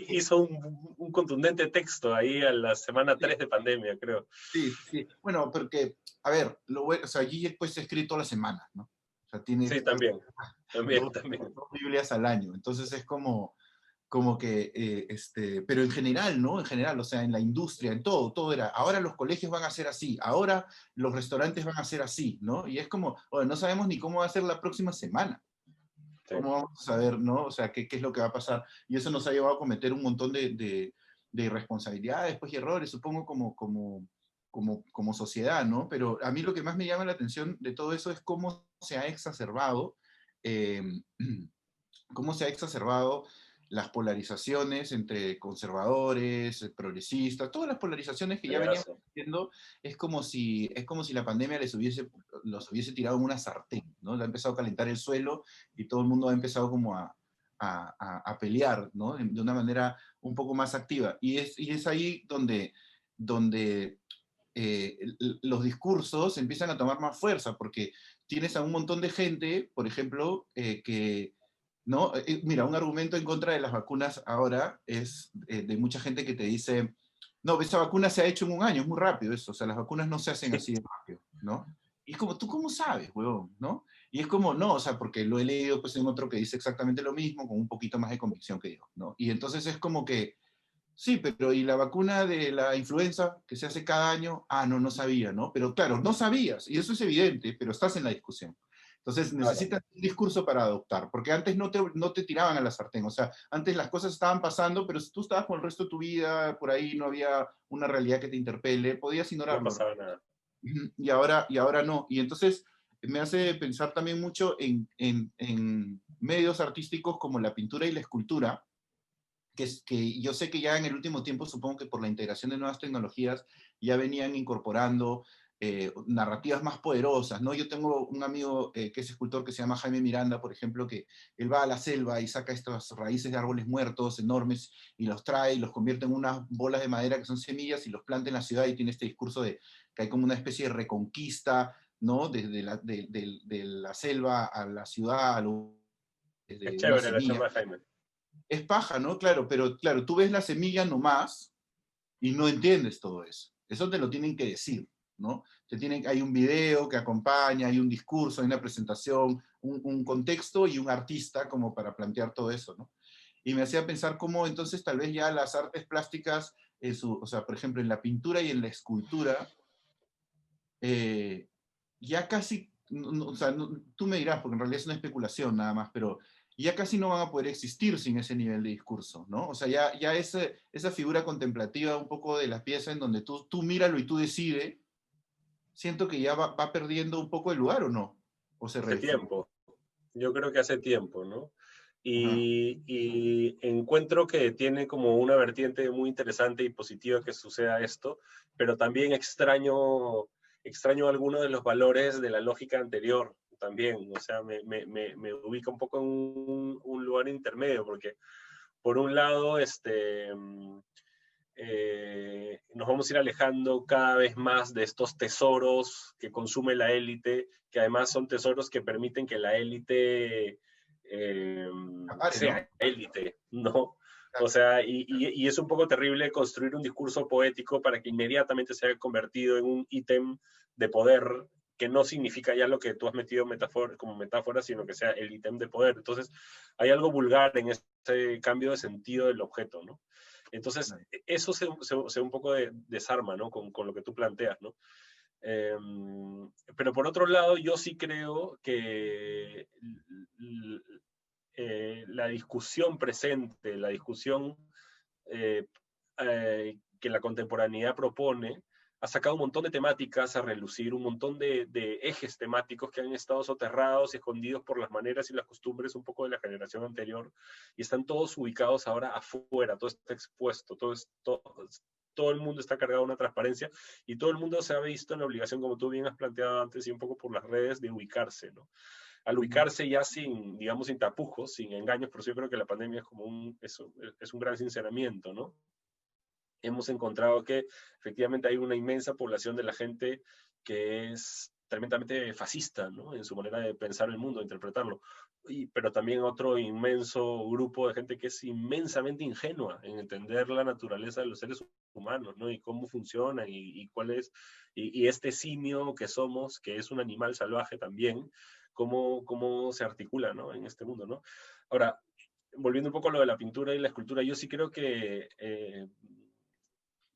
Hizo un contundente texto ahí a la semana 3 de pandemia, creo. Sí, sí. Bueno, porque, a ver, o sea, Zizek pues ha escrito la semana, ¿no? O sea, tiene Sí, también. dos Biblias al año. Entonces es como que, pero en general, ¿no? En general, o sea, en la industria, en todo era, ahora los colegios van a ser así, ahora los restaurantes van a ser así, ¿no? Y es como, bueno, no sabemos ni cómo va a ser la próxima semana. Sí. ¿Cómo vamos a saber, no? O sea, qué es lo que va a pasar. Y eso nos ha llevado a cometer un montón de irresponsabilidades, pues, y errores, supongo, como sociedad, ¿no? Pero a mí lo que más me llama la atención de todo eso es cómo se ha exacerbado, eh, cómo se ha exacerbado las polarizaciones entre conservadores, progresistas, todas las polarizaciones que ya veníamos viendo, es como si la pandemia los hubiese tirado en una sartén, ¿no? Le ha empezado a calentar el suelo y todo el mundo ha empezado como a pelear, ¿no? De una manera un poco más activa. Y es ahí donde los discursos empiezan a tomar más fuerza, porque tienes a un montón de gente, por ejemplo, que ¿no? Mira, un argumento en contra de las vacunas ahora es de mucha gente que te dice, no, esa vacuna se ha hecho en un año, es muy rápido eso, o sea, las vacunas no se hacen así de rápido, ¿no? Y es como, ¿tú cómo sabes, huevón? ¿No? Y es como, no, o sea, porque lo he leído pues en otro que dice exactamente lo mismo, con un poquito más de convicción que yo, ¿no? Y entonces es como que, sí, pero ¿y la vacuna de la influenza que se hace cada año? Ah, no, no sabía, ¿no? Pero claro, no sabías, y eso es evidente, pero estás en la discusión. Entonces necesitas un discurso para adoptar, porque antes no te tiraban a la sartén, o sea, antes las cosas estaban pasando, pero si tú estabas con el resto de tu vida, por ahí no había una realidad que te interpele, podías ignorarlo. No pasaba nada. Y ahora no. Y entonces me hace pensar también mucho en medios artísticos como la pintura y la escultura, que yo sé que ya en el último tiempo, supongo que por la integración de nuevas tecnologías, ya venían incorporando narrativas más poderosas, ¿no? Yo tengo un amigo que es escultor que se llama Jaime Miranda, por ejemplo, que él va a la selva y saca estas raíces de árboles muertos enormes y los trae y los convierte en unas bolas de madera que son semillas y los planta en la ciudad y tiene este discurso de que hay como una especie de reconquista, ¿no? Desde de la selva a la ciudad, Es chévere la chamba de Jaime. Es paja, ¿no? Claro, pero claro, tú ves la semilla nomás y no entiendes todo eso. Eso te lo tienen que decir, ¿no? Hay un video que acompaña, hay un discurso, hay una presentación, un contexto y un artista como para plantear todo eso, ¿no? Y me hacía pensar cómo entonces tal vez ya las artes plásticas, o sea, por ejemplo, en la pintura y en la escultura, ya casi, o sea, tú me dirás, porque en realidad es una especulación nada más, pero ya casi no van a poder existir sin ese nivel de discurso, ¿no? O sea, ya esa figura contemplativa un poco de la pieza en donde tú míralo y tú decides, siento que ya va perdiendo un poco el lugar, ¿o no? ¿O se Hace refiere? tiempo, yo creo que hace tiempo, ¿no? Ajá. Y encuentro que tiene como una vertiente muy interesante y positiva que suceda esto, pero también extraño algunos de los valores de la lógica anterior también, o sea, me ubica un poco en un lugar intermedio, porque por un lado, nos vamos a ir alejando cada vez más de estos tesoros que consume la élite, que además son tesoros que permiten que la élite Apare, ¿no? sea élite, ¿no? O sea, y es un poco terrible construir un discurso poético para que inmediatamente se haya convertido en un ítem de poder que no significa ya lo que tú has metido como metáfora, sino que sea el ítem de poder. Entonces, hay algo vulgar en ese cambio de sentido del objeto, ¿no? Entonces, eso se un poco desarma, ¿no? Con lo que tú planteas, ¿no? Pero por otro lado, yo sí creo que la discusión presente, la discusión eh, que la contemporaneidad propone, ha sacado un montón de temáticas a relucir, un montón de ejes temáticos que han estado soterrados y escondidos por las maneras y las costumbres un poco de la generación anterior, y están todos ubicados ahora afuera, todo está expuesto, todo el mundo está cargado de una transparencia, y todo el mundo se ha visto en la obligación, como tú bien has planteado antes, y un poco por las redes, de ubicarse, ¿no? Al ubicarse ya sin, digamos, sin tapujos, sin engaños, por eso yo creo que la pandemia es un gran sinceramiento, ¿no? Hemos encontrado que efectivamente hay una inmensa población de la gente que es tremendamente fascista, ¿no? En su manera de pensar el mundo, de interpretarlo. Pero también otro inmenso grupo de gente que es inmensamente ingenua en entender la naturaleza de los seres humanos, ¿no? Y cómo funcionan y cuál es, y este simio que somos, que es un animal salvaje también, cómo se articula, ¿no? En este mundo, ¿no? Ahora, volviendo un poco a lo de la pintura y la escultura, yo sí creo que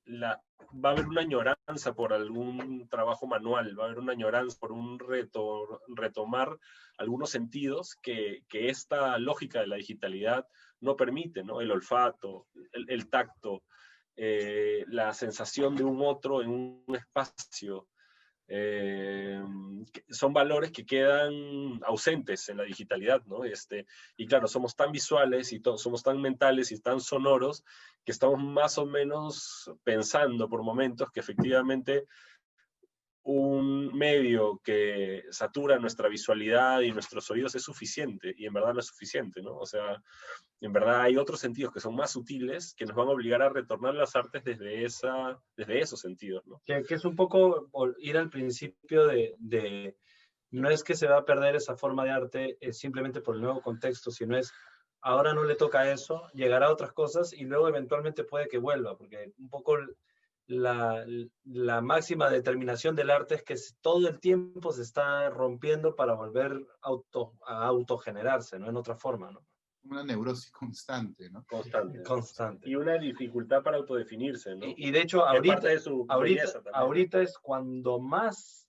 va a haber una añoranza por algún trabajo manual, va a haber una añoranza por un retomar algunos sentidos que esta lógica de la digitalidad no permite, ¿no? El olfato, el tacto, la sensación de un otro en un espacio, son valores que quedan ausentes en la digitalidad, ¿no? Y claro, somos tan visuales y somos tan mentales y tan sonoros que estamos más o menos pensando por momentos que efectivamente un medio que satura nuestra visualidad y nuestros oídos es suficiente, y en verdad no es suficiente, ¿no? O sea, en verdad hay otros sentidos que son más sutiles que nos van a obligar a retornar las artes desde esos sentidos, ¿no? Que es un poco ir al principio no es que se va a perder esa forma de arte simplemente por el nuevo contexto, sino es, ahora no le toca eso, llegará a otras cosas y luego eventualmente puede que vuelva, porque un poco la máxima determinación del arte es que todo el tiempo se está rompiendo para volver a autogenerarse, ¿no? En otra forma, ¿no? Una neurosis constante, ¿no? Constante. Constante. Y una dificultad para autodefinirse, ¿no? Y de hecho, Que es parte de su belleza también. ahorita es cuando más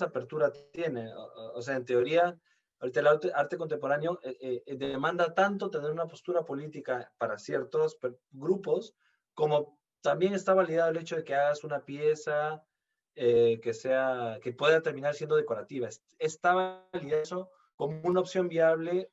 apertura tiene. O sea, en teoría, ahorita el arte contemporáneo demanda tanto tener una postura política para ciertos grupos, como también está validado el hecho de que hagas una pieza que pueda terminar siendo decorativa. Está validado eso como una opción viable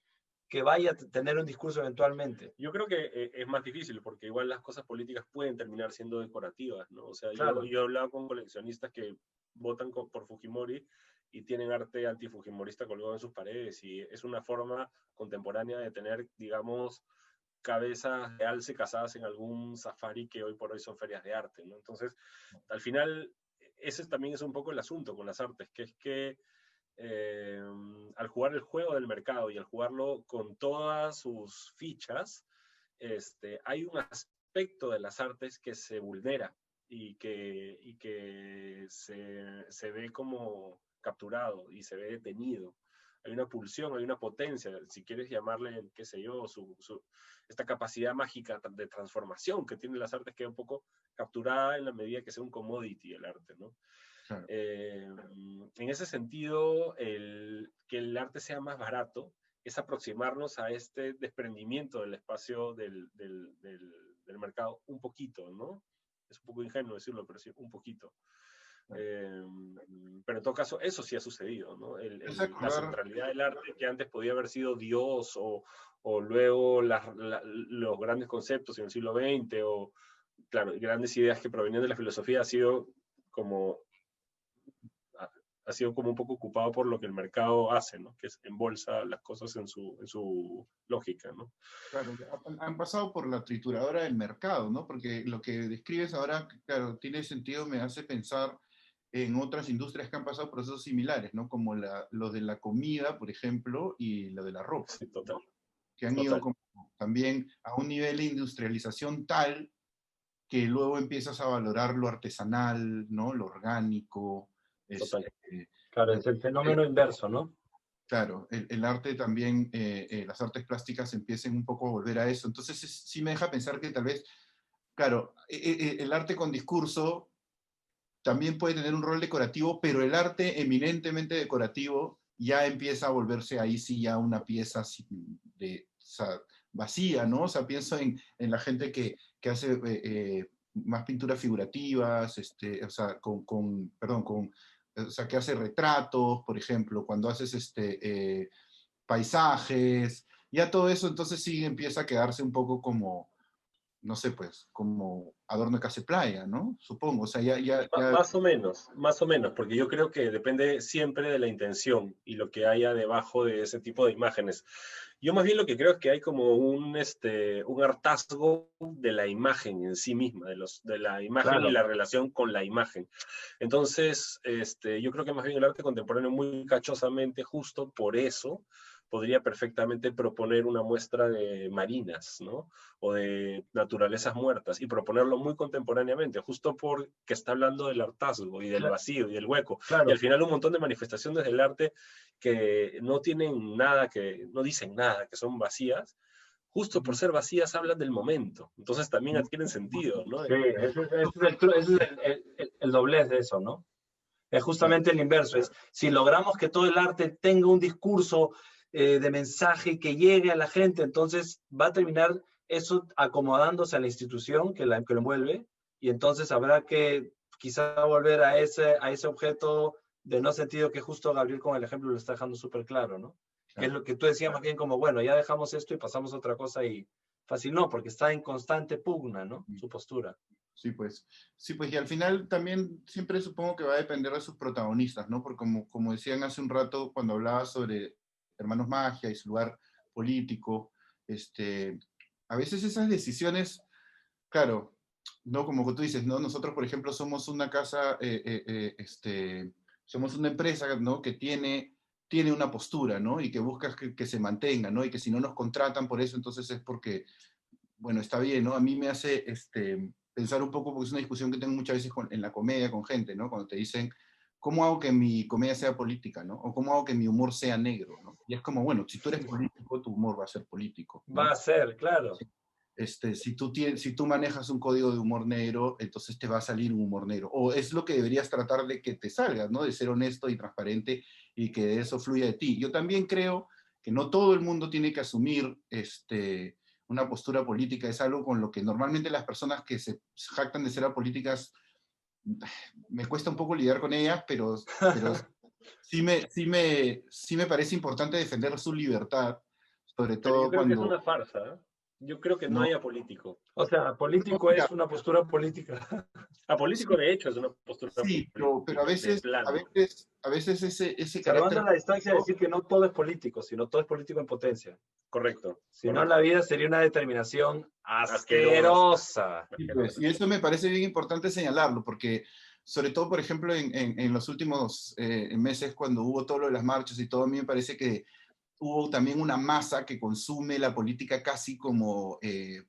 que vaya a tener un discurso eventualmente. Yo creo que es más difícil porque igual las cosas políticas pueden terminar siendo decorativas, ¿no? O sea, Claro. yo he hablado con coleccionistas que votan por Fujimori y tienen arte antifujimorista colgado en sus paredes, y es una forma contemporánea de tener, digamos, cabezas de alce cazadas en algún safari que hoy por hoy son ferias de arte, ¿no? Entonces, al final, ese también es un poco el asunto con las artes, que es que al jugar el juego del mercado y al jugarlo con todas sus fichas, hay un aspecto de las artes que se vulnera y que se ve como capturado y se ve detenido. Hay una pulsión, hay una potencia, si quieres llamarle, qué sé yo, esta capacidad mágica de transformación que tienen las artes, queda un poco capturada en la medida que sea un commodity el arte, ¿no? Claro. En ese sentido, que el arte sea más barato es aproximarnos a este desprendimiento del espacio del mercado un poquito, ¿no? Es un poco ingenuo decirlo, pero sí, un poquito. Pero en todo caso, eso sí ha sucedido, ¿no? La centralidad del arte, que antes podía haber sido Dios, o luego los grandes conceptos en el siglo XX, o, claro, grandes ideas que provenían de la filosofía, ha sido como un poco ocupado por lo que el mercado hace, ¿no? Que es embolsa las cosas en su lógica, ¿no? Claro, han pasado por la trituradora del mercado, ¿no? Porque lo que describes ahora, claro, tiene sentido, me hace pensar en otras industrias que han pasado procesos similares, ¿no? Como lo de la comida, por ejemplo, y lo de la ropa. Sí, total. ¿No? Que han ido como también a un nivel de industrialización tal que luego empiezas a valorar lo artesanal, ¿no? Lo orgánico. Claro, es el fenómeno inverso, ¿no? Claro, el arte también, las artes plásticas empiecen un poco a volver a eso. Entonces sí me deja pensar que tal vez, claro, el arte con discurso también puede tener un rol decorativo, pero el arte eminentemente decorativo ya empieza a volverse ahí sí ya una pieza o sea, vacía, ¿no? O sea, pienso en la gente que hace más pinturas figurativas, o sea, o sea, que hace retratos, por ejemplo, cuando haces paisajes, ya todo eso entonces sí empieza a quedarse un poco como, no sé, pues, como adorno de casa y playa, ¿no? Supongo, o sea, ya... Más o menos, porque yo creo que depende siempre de la intención y lo que haya debajo de ese tipo de imágenes. Yo más bien lo que creo es que hay como un hartazgo de la imagen en sí misma, de la imagen y la relación con la imagen. Entonces, yo creo que más bien el arte contemporáneo muy cachosamente, justo por eso, podría perfectamente proponer una muestra de marinas, ¿no? O de naturalezas muertas, y proponerlo muy contemporáneamente, justo porque está hablando del hartazgo y del vacío y del hueco. Claro. Y al final un montón de manifestaciones del arte que no tienen nada, no dicen nada, que son vacías, justo por ser vacías hablan del momento. Entonces también adquieren sentido, ¿no? Sí, ese es el doblez de eso, ¿no? Es justamente el inverso. Es, si logramos que todo el arte tenga un discurso de mensaje que llegue a la gente, entonces va a terminar eso acomodándose a la institución que lo envuelve, y entonces habrá que quizá volver a ese objeto de no sentido que justo Gabriel con el ejemplo lo está dejando súper claro, ¿no? Claro. Que es lo que tú decías más bien como, bueno, ya dejamos esto y pasamos a otra cosa, y fácil no, porque está en constante pugna, ¿no? Su postura. Sí, pues, y al final también siempre supongo que va a depender de sus protagonistas, ¿no? Porque como decían hace un rato cuando hablaba sobre Hermanos Magia y su lugar político, a veces esas decisiones, claro, no como tú dices, ¿no? Nosotros, por ejemplo, somos una casa, somos una empresa, ¿no? Que tiene una postura, ¿no? Y que busca que se mantenga, ¿no? Y que si no nos contratan por eso, entonces es porque, bueno, está bien, ¿no? A mí me hace, pensar un poco, porque es una discusión que tengo muchas veces en la comedia con gente, ¿no? Cuando te dicen, ¿cómo hago que mi comedia sea política, ¿no? O ¿cómo hago que mi humor sea negro, ¿no? Y es como, bueno, si tú eres político, tu humor va a ser político, ¿no? Va a ser, claro. Si tú manejas un código de humor negro, entonces te va a salir un humor negro. O es lo que deberías tratar de que te salga, ¿no? De ser honesto y transparente y que de eso fluya de ti. Yo también creo que no todo el mundo tiene que asumir una postura política. Es algo con lo que normalmente las personas que se jactan de ser apolíticas, me cuesta un poco lidiar con ellas, pero sí me parece importante defender su libertad, sobre todo yo creo cuando... que es una farsa, ¿eh? Yo creo que no hay apolítico. O sea, político es una postura política. Apolítico, de hecho, es una postura política. Sí, pero a veces ese Salvando carácter... la distancia de decir que no todo es político, sino todo es político en potencia. Correcto. Si no, la vida sería una determinación asquerosa. Sí, pues, y eso me parece bien importante señalarlo, porque sobre todo, por ejemplo, en los últimos meses, cuando hubo todo lo de las marchas y todo, a mí me parece que hubo también una masa que consume la política casi como,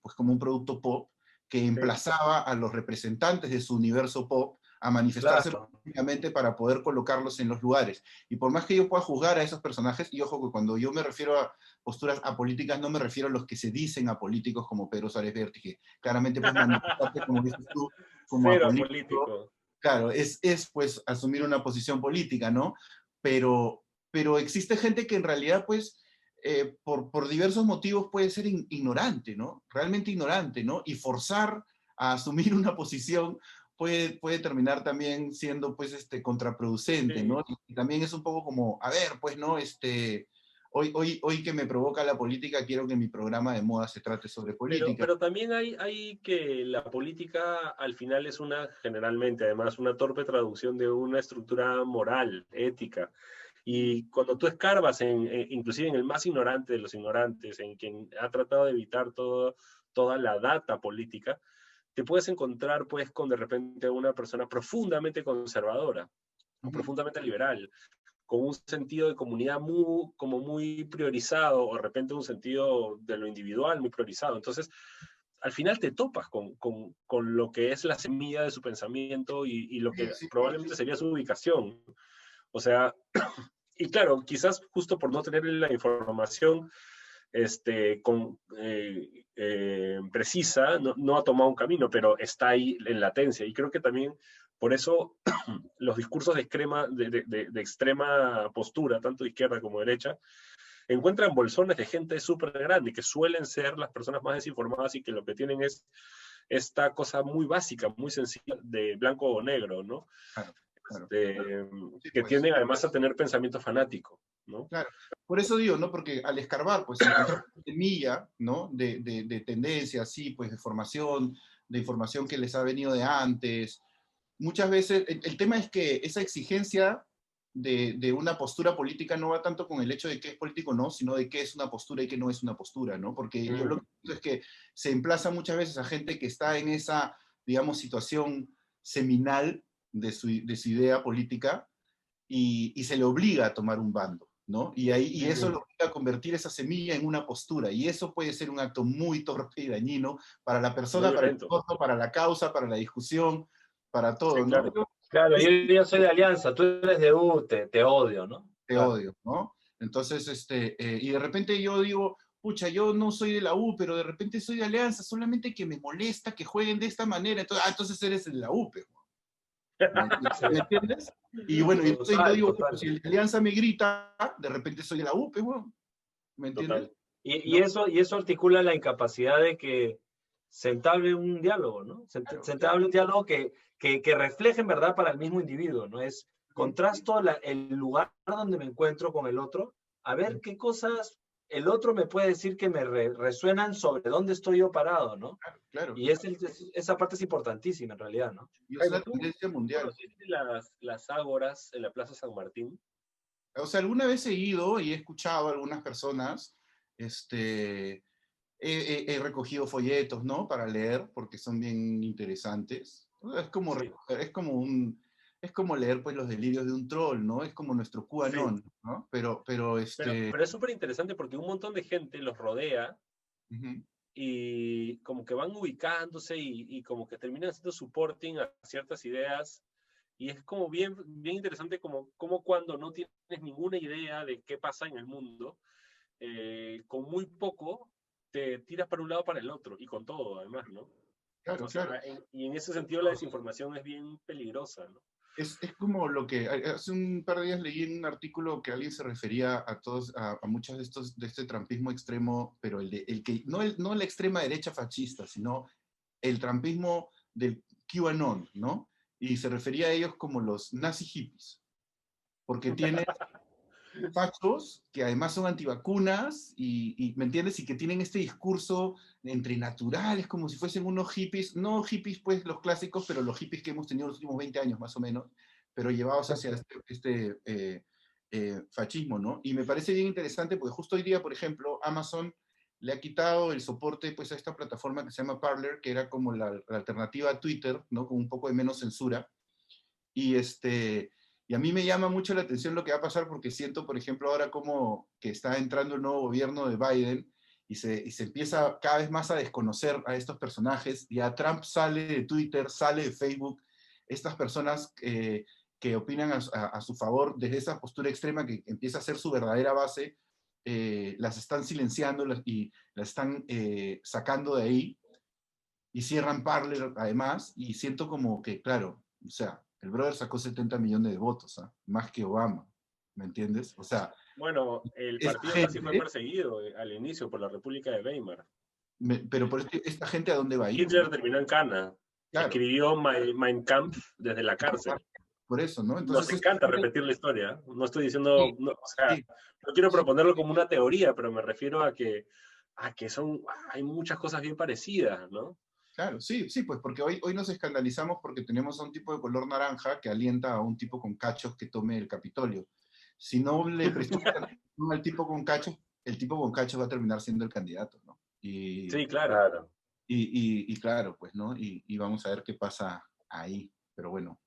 pues como un producto pop, que emplazaba a los representantes de su universo pop a manifestarse públicamente para poder colocarlos en los lugares. Y por más que yo pueda juzgar a esos personajes, y ojo que cuando yo me refiero a posturas apolíticas, no me refiero a los que se dicen apolíticos como Pedro Suárez Vértiz, que claramente puedes manifestarte, como dices tú, como Cero apolítico. político. Claro, es pues asumir una posición política, ¿no? Pero existe gente que en realidad pues por diversos motivos puede ser ignorante, ¿no? Realmente ignorante, ¿no? Y forzar a asumir una posición puede terminar también siendo pues contraproducente, Sí. ¿no? Y también es un poco como, a ver, pues, ¿no? Hoy que me provoca la política, quiero que mi programa de moda se trate sobre política. Pero también hay que la política al final es generalmente además, una torpe traducción de una estructura moral, ética. Y cuando tú escarbas, inclusive en el más ignorante de los ignorantes, en quien ha tratado de evitar toda la data política, te puedes encontrar pues con de repente una persona profundamente conservadora o profundamente liberal, con un sentido de comunidad como muy priorizado, o de repente un sentido de lo individual muy priorizado. Entonces, al final te topas con lo que es la semilla de su pensamiento y lo que probablemente sería su ubicación. O sea, y claro, quizás justo por no tener la información precisa, no ha tomado un camino, pero está ahí en latencia. Y creo que también por eso los discursos de extrema postura, tanto de izquierda como de derecha, encuentran bolsones de gente súper grande, que suelen ser las personas más desinformadas y que lo que tienen es esta cosa muy básica, muy sencilla de blanco o negro, ¿no? Claro, claro. Que pues, tienden además a tener pensamiento fanático, ¿no? Claro, por eso digo, ¿no? Porque al escarbar, pues encontrar una semilla, ¿no? De tendencia, sí, pues de información que les ha venido de antes. Muchas veces, el tema es que esa exigencia de una postura política no va tanto con el hecho de qué es político o no, sino de qué es una postura y qué no es una postura, ¿no? Porque yo lo que pienso es que se emplaza muchas veces a gente que está en esa, digamos, situación seminal de su idea política y se le obliga a tomar un bando, ¿no? Y eso lo obliga a convertir esa semilla en una postura, y eso puede ser un acto muy torpe y dañino para la persona, para el entorno, para la causa, para la discusión, para todo, sí, claro. ¿no? Claro, yo soy de Alianza, tú eres de U, te odio, ¿no? Te Claro. odio, ¿no? Entonces, y de repente yo digo, pucha, yo no soy de la U, pero de repente soy de Alianza, solamente que me molesta que jueguen de esta manera, entonces eres de la U, pero ¿me entiendes? Y bueno, entonces yo digo, pues, si el de Alianza me grita, de repente soy de la UP, bueno, ¿me entiendes? Y eso articula la incapacidad de que se entable un diálogo, ¿no? Se entable un diálogo que refleje en verdad para el mismo individuo, ¿no? Es contrasto el lugar donde me encuentro con el otro, a ver qué cosas el otro me puede decir que me resuenan sobre dónde estoy yo parado, ¿no? Claro. Y esa parte es importantísima en realidad, ¿no? Y es una tendencia mundial. ¿Conociste las ágoras en la Plaza San Martín? O sea, alguna vez he ido y he escuchado a algunas personas, he recogido folletos, ¿no? Para leer, porque son bien interesantes. Es como, Sí. es como leer pues los delirios de un troll, ¿no? Es como nuestro QAnon, Sí. ¿no? Pero Pero es súper interesante porque un montón de gente los rodea y como que van ubicándose y como que terminan haciendo supporting a ciertas ideas. Y es como bien interesante como cuando no tienes ninguna idea de qué pasa en el mundo, con muy poco te tiras para un lado o para el otro, y con todo además, ¿no? Claro, O sea, claro. y en ese sentido la desinformación es bien peligrosa, ¿no? Es como lo que hace un par de días leí en un artículo que alguien se refería a todos, a muchos de este trampismo extremo, pero no la extrema derecha fascista, sino el trampismo del QAnon, ¿no? Y se refería a ellos como los nazi hippies, porque tienen fachos que además son antivacunas ¿me entiendes? Y que tienen este discurso entre naturales, como si fuesen unos hippies, no hippies pues los clásicos, pero los hippies que hemos tenido los últimos 20 años más o menos, pero llevados hacia fascismo, ¿no? Y me parece bien interesante porque justo hoy día, por ejemplo, Amazon le ha quitado el soporte pues a esta plataforma que se llama Parler, que era como la alternativa a Twitter, ¿no? Con un poco de menos censura. Y y a mí me llama mucho la atención lo que va a pasar porque siento, por ejemplo, ahora como que está entrando el nuevo gobierno de Biden y se empieza cada vez más a desconocer a estos personajes. Ya Trump sale de Twitter, sale de Facebook. Estas personas que opinan a su favor desde esa postura extrema que empieza a ser su verdadera base, las están silenciando y las están sacando de ahí y cierran Parler además, y siento como que, claro, o sea, el brother sacó 70 millones de votos, ¿eh? Más que Obama, ¿me entiendes? O sea, Bueno, el esta partido gente, casi fue perseguido al inicio por la República de Weimar. pero por esta gente ¿a dónde va a ir? Hitler ¿No? terminó en cana. Claro, Escribió Mein Kampf desde la cárcel. por eso, ¿no? Nos Entonces, encanta repetir la historia. No estoy diciendo, sí, no, o sea, sí, no quiero sí. proponerlo como una teoría, pero me refiero a que hay muchas cosas bien parecidas, ¿no? Claro, sí, sí, pues porque hoy nos escandalizamos porque tenemos a un tipo de color naranja que alienta a un tipo con cachos que tome el Capitolio. Si no le prestamos atención al tipo con cachos, el tipo con cachos va a terminar siendo el candidato, ¿no? Sí, claro. Y claro, pues, ¿no? Y vamos a ver qué pasa ahí. Pero bueno,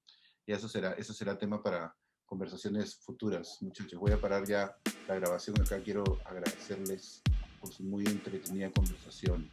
ya eso será tema para conversaciones futuras, muchachos. Voy a parar ya la grabación acá. Quiero agradecerles por su muy entretenida conversación.